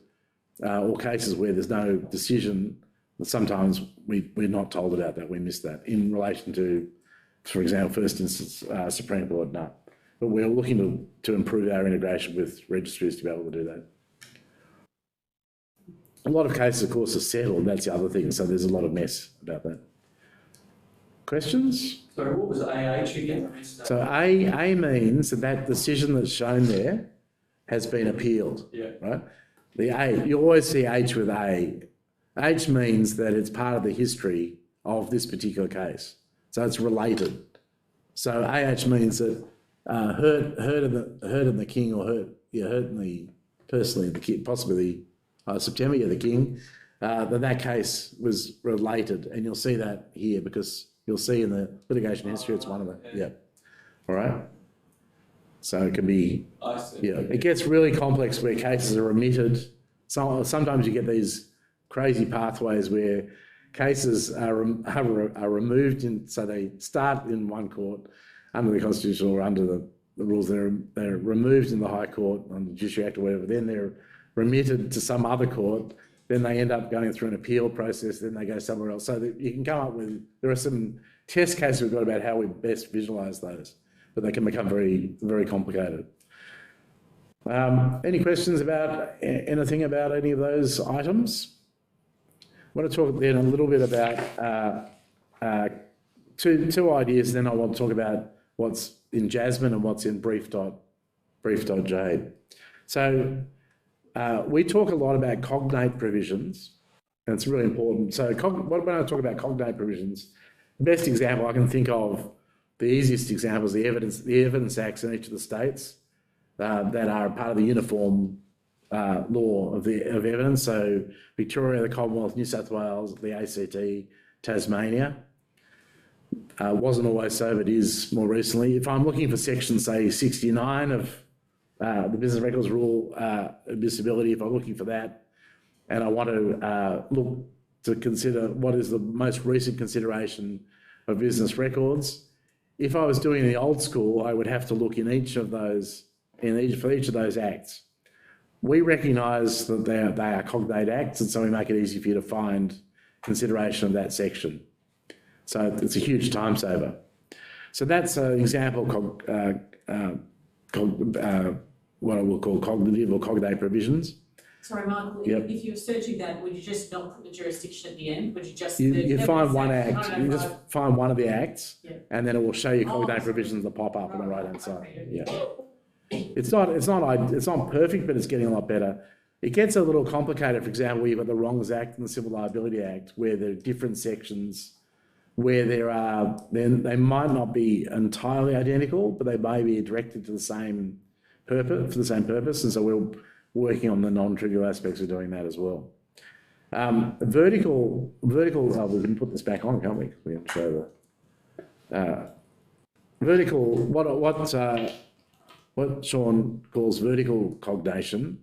or cases where there's no decision, sometimes we're not told about that. We miss that. In relation to, for example, first instance Supreme Court, no. But we're looking to improve our integration with registries to be able to do that. A lot of cases, of course, are settled. That's the other thing. So there's a lot of mess about that. Questions? Sorry, what was AH again? So A means that decision that's shown there has been appealed. Yeah. Right? The A, you always see H with A. H means that it's part of the history of this particular case. So it's related. So AH means that hurt in the king, or hurt in the personally the king, possibly the September, the king, that case was related, and you'll see that here because you'll see in the litigation history it's one of them. Yeah. All right. So it can be, I see. yeah, it gets really complex where cases are remitted. So sometimes you get these crazy pathways where cases are removed, so they start in one court under the Constitution or under the rules. They're removed in the High Court on the Judiciary Act or whatever. Then they're remitted to some other court. Then they end up going through an appeal process. Then they go somewhere else. So that you can come up with, there are some test cases we've got about how we best visualise those, but they can become very, very complicated. Any questions about anything about any of those items? I want to talk then a little bit about two ideas, then I want to talk about what's in Jasmine and what's in brief.jade. So we talk a lot about cognate provisions, and it's really important. So when I talk about cognate provisions, the best example I can think of, the easiest example is the evidence acts in each of the states that are part of the uniform law of evidence. So Victoria, the Commonwealth, New South Wales, the ACT, Tasmania. Wasn't always so, but is more recently. If I'm looking for section, say, 69 of the Business Records Rule admissibility, if I'm looking for that, and I want to look to consider what is the most recent consideration of business records, if I was doing the old school, I would have to look in each of those, for each of those acts. We recognise that they are cognate acts, and so we make it easy for you to find consideration of that section. So it's a huge time saver. So that's an example of what I will call cognitive or cognate provisions. Sorry, Michael, Yep. if you're searching that, would you just not put the jurisdiction at the end? Would you just... You find one act, you just 905. find one of the acts, Yeah. and then it will show you Oh, cognate sorry. provisions that pop up on the right-hand side. Okay. Yeah. It's not perfect, but it's getting a lot better. It gets a little complicated, for example, you've got the Wrongs Act and the Civil Liability Act, where there are different sections where then they might not be entirely identical, but they may be directed to the same purpose, for the same purpose, and so we're working on the non-trivial aspects of doing that as well. Vertical, oh, we can put this back on, can't we? We can show the vertical, what Sean calls vertical cognation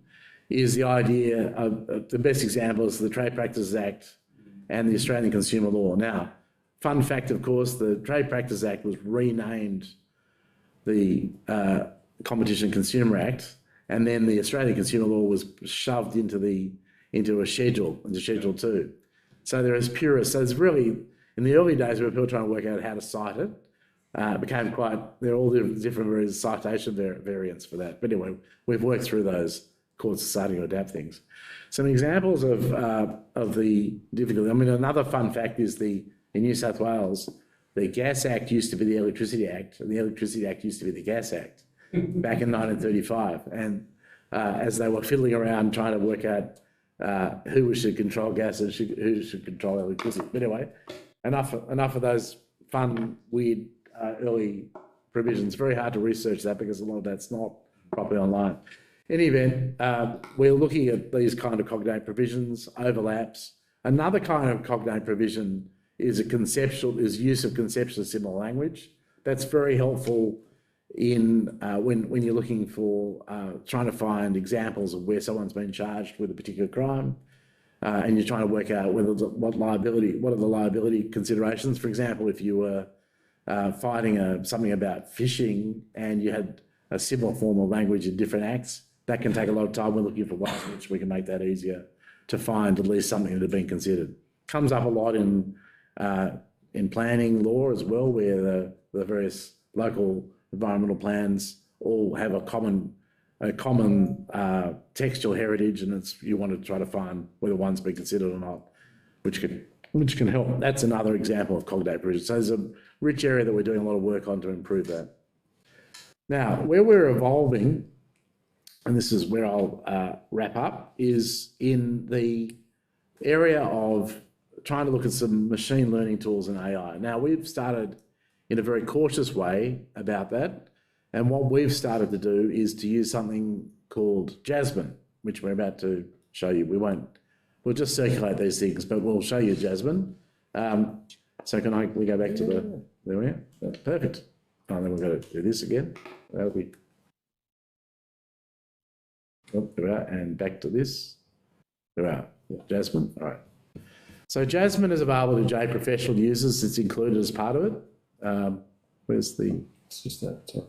is the idea of the best example is the Trade Practices Act and the Australian Consumer Law. Now, fun fact, of course, the Trade Practices Act was renamed the Competition and Consumer Act, and then the Australian Consumer Law was shoved into a schedule, into Schedule 2. So there is purists. So it's really, in the early days, we were people trying to work out how to cite it. It became there are all different citation variants for that. But anyway, we've worked through those. Courts are starting to adapt things. Some examples of the difficulty. I mean, another fun fact is in New South Wales, the Gas Act used to be the Electricity Act, and the Electricity Act used to be the Gas Act back in 1935. And as they were fiddling around trying to work out who should control gas and who should control electricity. But anyway, enough of those fun, weird early provisions. Very hard to research that because a lot of that's not properly online. In any event, we're looking at these kind of cognate provisions, overlaps. Another kind of cognate provision is use of conceptual similar language. That's very helpful in when you're looking for trying to find examples of where someone's been charged with a particular crime, and you're trying to work out what are the liability considerations. For example, if you were fighting something about fishing and you had a similar form of language in different acts, that can take a lot of time. We're looking for ways in which we can make that easier to find at least something that had been considered. Comes up a lot in planning law as well, where the various local environmental plans all have a common textual heritage, and you want to try to find whether one's been considered or not, which can help. That's another example of cognate provision. So there's a rich area that we're doing a lot of work on to improve that. Now, where we're evolving, and this is where I'll wrap up, is in the area of trying to look at some machine learning tools and AI. Now, we've started in a very cautious way about that, and what we've started to do is to use something called Jasmine, which we're about to show you. We won't We'll just circulate these things, but we'll show you, Jasmine. So we go back to there we are. Perfect. And then we've got to do this again. That'll be, there we are, and back to this. There we are, Jasmine, all right. So Jasmine is available to JADE Professional users. It's included as part of it. Where's the... It's just that, sorry.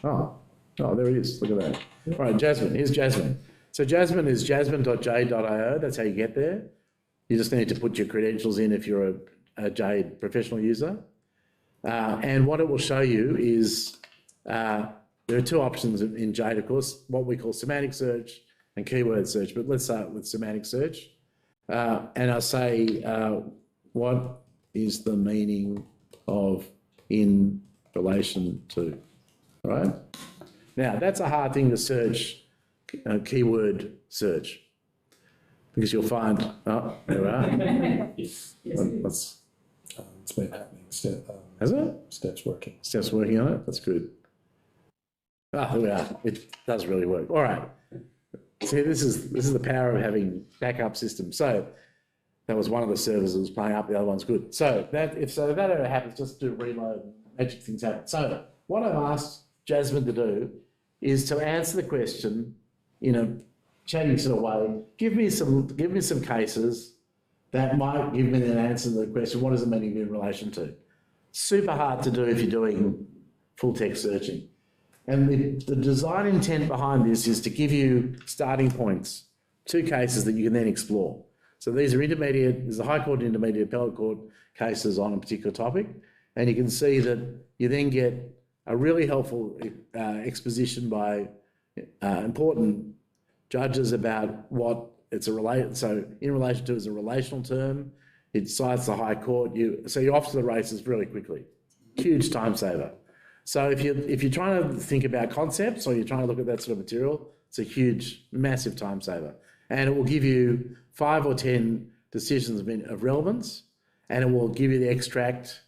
Oh, there it is. Look at that. All right, Jasmine. Here's Jasmine. So Jasmine is jasmine.jade.io. That's how you get there. You just need to put your credentials in if you're a JADE Professional user. And what it will show you is there are two options in JADE, of course, what we call semantic search and keyword search. But let's start with semantic search. And I'll say, what is the meaning of in relation to, all right? Now, that's a hard thing to search, keyword search, because you'll find, oh, there we are. Yes. What's, It's been happening. has it? Steps working. Steps working on it, that's good. Ah, there we are, it does really work. All right. See, this is the power of having backup systems. So that was one of the servers that was playing up, the other one's good. So if that ever happens, just do reload, magic things happen. So what I've asked Jasmine to do is to answer the question in a chatty sort of way. Give me some cases that might give me an answer to the question, what does it mean in relation to? Super hard to do if you're doing full text searching. And the design intent behind this is to give you starting points, two cases that you can then explore. So these are intermediate, there's the High Court and Intermediate Appellate Court cases on a particular topic. And you can see that you then get a really helpful exposition by important judges about what it's so in relation to is a relational term. It cites the High Court. So you're off to the races really quickly. Huge time saver. So if you're trying to think about concepts or you're trying to look at that sort of material, it's a huge, massive time saver. And it will give you 5 or 10 decisions of relevance, and it will give you the extract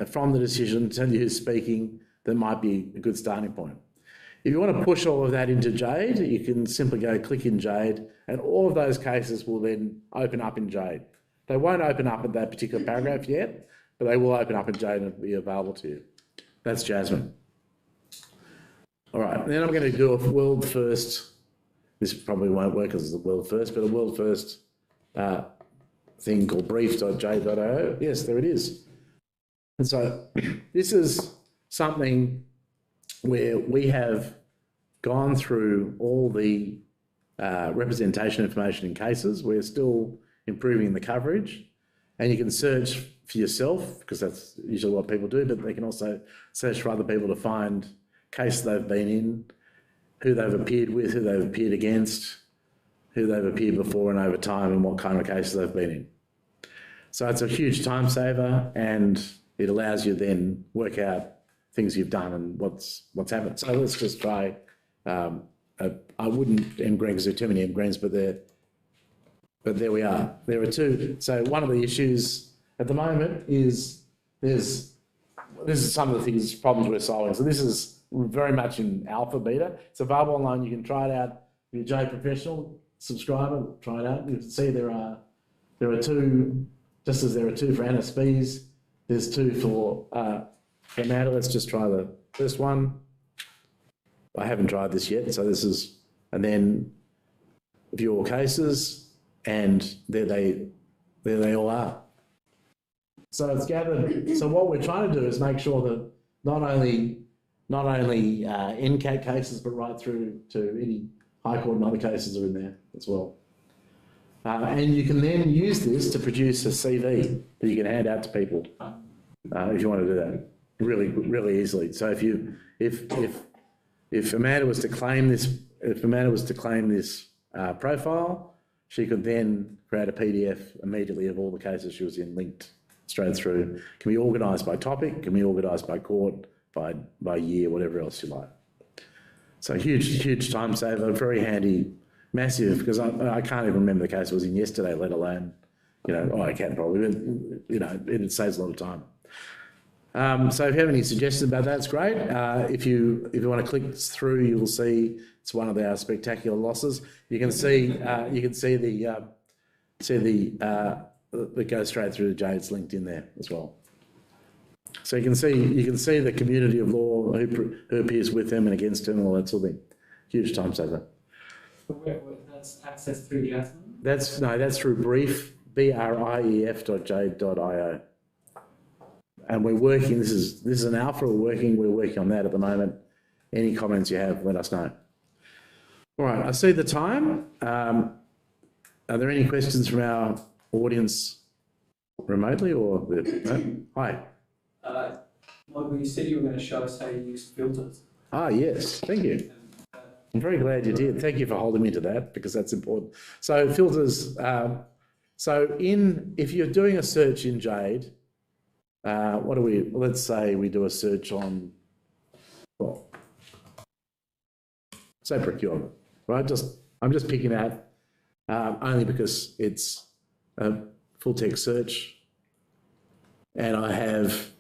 from the decision, tell you who's speaking, that might be a good starting point. If you want to push all of that into JADE, you can simply go click in JADE, and all of those cases will then open up in JADE. They won't open up at that particular paragraph yet, but they will open up in JADE and be available to you. That's Jasmine. All right, then I'm going to do a world first. This probably won't work as a world first, but a world first thing called brief.jade.io. Yes, there it is. And so this is something where we have gone through all the representation information in cases. We're still improving the coverage, and you can search for yourself, because that's usually what people do, but they can also search for other people to find cases they've been in, who they've appeared with, who they've appeared against, who they've appeared before and over time, and what kind of cases they've been in. So it's a huge time saver, and it allows you then work out things you've done and what's happened. So let's just try, I wouldn't M-green because there are too many M-greens, but there we are. There are two. So one of the issues at the moment is this is some of the things, problems we're solving. So this is very much in alpha, beta. It's available online. You can try it out. If you're a JADE Professional subscriber, try it out. You can see there are two, just as there are two for NSPs, there's two for MATA. Let's just try the first one. I haven't tried this yet, so this is, and then view all cases, and there they all are. So it's gathered. So what we're trying to do is make sure that not only NCAT cases, but right through to any High Court and other cases are in there as well. And you can then use this to produce a CV that you can hand out to people if you want to do that really, really easily. So if Amanda was to claim this, profile, she could then create a PDF immediately of all the cases she was in, linked straight through. Can be organised by topic, can be organised by court, by year, whatever else you like. So huge time saver, very handy, massive, because I can't even remember the case I was in yesterday, let alone, I can probably, but, it saves a lot of time. So if you have any suggestions about that, it's great. If you want to click through, you will see it's one of our spectacular losses. You can see see that goes straight through to JADE's linked in there as well. So you can see the community of law, who appears with them and against them, and all that sort of thing. Huge time saver. That's accessed through Jasmine? That's through brief, brief.jade.io. And we're working, this is an alpha, we're working on that at the moment. Any comments you have, let us know. All right, I see the time. Are there any questions from our audience remotely or? No? Hi. Michael, you said you were going to show us how you use filters. Ah, yes, thank you. I'm very glad you did. Thank you for holding me to that because that's important. So filters, if you're doing a search in JADE, let's say we do a search on, well, say procurement, right? I'm just picking that only because it's a full text search and I have,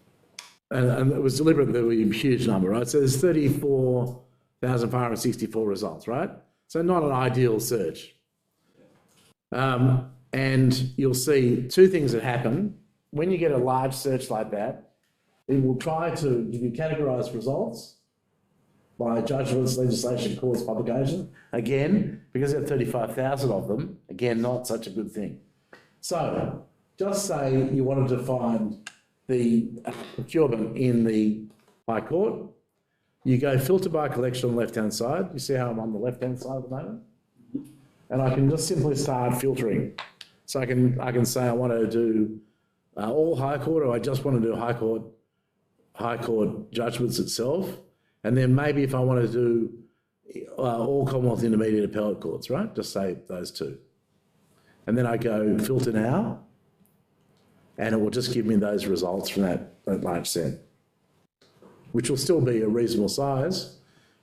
and it was deliberate, there were a huge number, right? So there's 34,564 results, right? So not an ideal search. And you'll see two things that happen. When you get a large search like that, it will try to give you categorised results by judgments, legislation, courts, publication. Again, because there are 35,000 of them, again, not such a good thing. So just say you wanted to find the procurement in the High Court. You go filter by collection on the left-hand side. You see how I'm on the left-hand side at the moment? And I can just simply start filtering. So I can say I want to do all High Court, or I just want to do High Court judgments itself. And then maybe if I want to do all Commonwealth Intermediate Appellate Courts, right? Just say those two. And then I go filter now, and it will just give me those results from that large set, which will still be a reasonable size,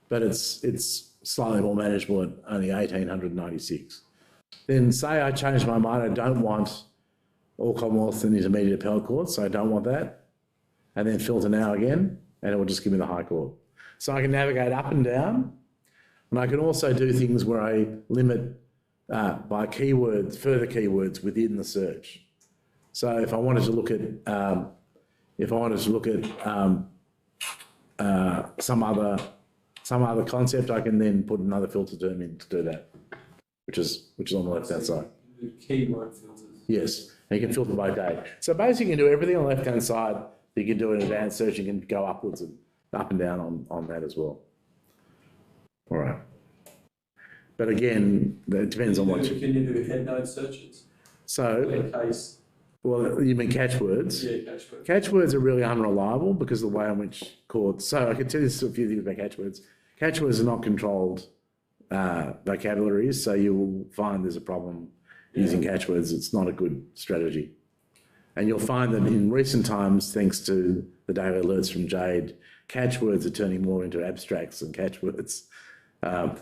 but it's slightly more manageable at only 1,896. Then say I change my mind, I don't want all Commonwealth and Intermediate Appellate Courts, so I don't want that, and then filter now again, and it will just give me the High Court. So I can navigate up and down, and I can also do things where I limit by keywords, further keywords within the search. So if I wanted to look at some other concept, I can then put another filter term in to do that, which is on the left-hand side. Keyword filters. Yes, and you can filter by date. So basically you can do everything on the left-hand side that you can do in advanced search. You can go upwards and up and down on that as well. All right. But again, it depends on what you... Can you do head node searches? So... Case. Well, you mean catchwords? Yeah, catchwords. Catchwords are really unreliable because of the way in which courts... So I can tell you a few things about catchwords. Catchwords are not controlled vocabularies, so you will find there's a problem using catchwords. It's not a good strategy. And you'll find that in recent times, thanks to the daily alerts from JADE, catchwords are turning more into abstracts than catchwords,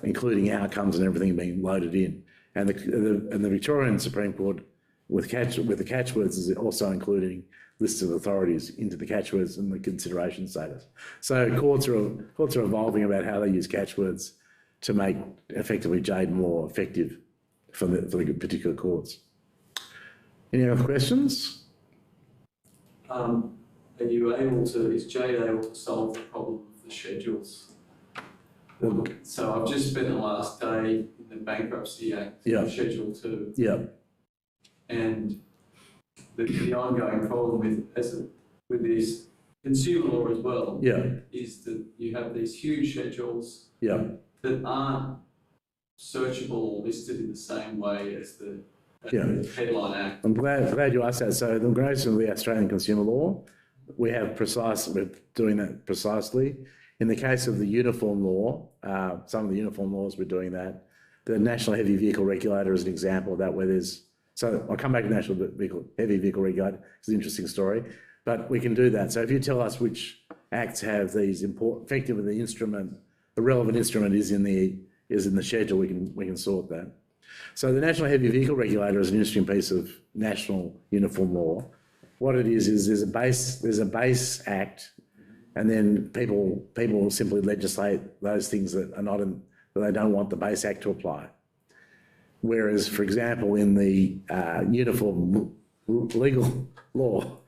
including outcomes and everything being loaded in. And the Victorian Supreme Court with the catchwords is also including lists of authorities into the catchwords and the consideration status. So courts are evolving about how they use catchwords to make effectively JADE more effective for the particular courts. Any other questions? Are you able to, is JADE able to solve the problem of the schedules? So I've just spent the last day in the Bankruptcy Act, Schedule 2. Yeah. And the ongoing problem with this consumer law as well is that you have these huge schedules that aren't searchable or listed in the same way as the Headline Act. I'm glad you asked that. So the grace of the Australian consumer law, we're doing that precisely. In the case of the uniform law, some of the uniform laws we're doing that. The National Heavy Vehicle Regulator is an example of that where there's, so I'll come back to National Heavy Vehicle Regulator, it's an interesting story, but we can do that. So if you tell us which acts have these important, effectively the instrument, the relevant instrument is in the schedule, we can sort that. So the National Heavy Vehicle Regulator is an interesting piece of national uniform law. What it is there's a base act, and then people simply legislate those things that are not in, that they don't want the base act to apply. Whereas, for example, in the uniform legal law,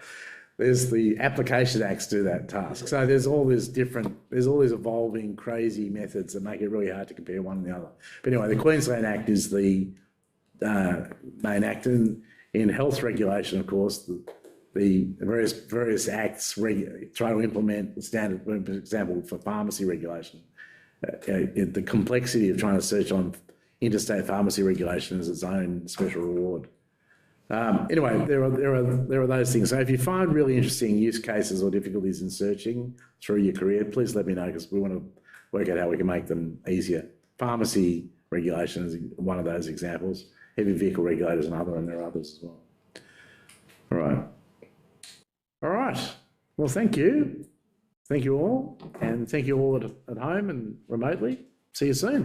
there's the application acts do that task. So there's all these evolving crazy methods that make it really hard to compare one and the other. But anyway, the Queensland Act is the main act. In health regulation, of course, the various acts try to implement the standard, for example, for pharmacy regulation. The complexity of trying to search on interstate pharmacy regulation is its own special reward. Anyway, there are those things. So if you find really interesting use cases or difficulties in searching through your career, please let me know, because we want to work out how we can make them easier. Pharmacy regulation is one of those examples. Heavy vehicle regulators another, and there are others as well. All right. Well, thank you. Thank you all, and thank you all at home and remotely. See you soon.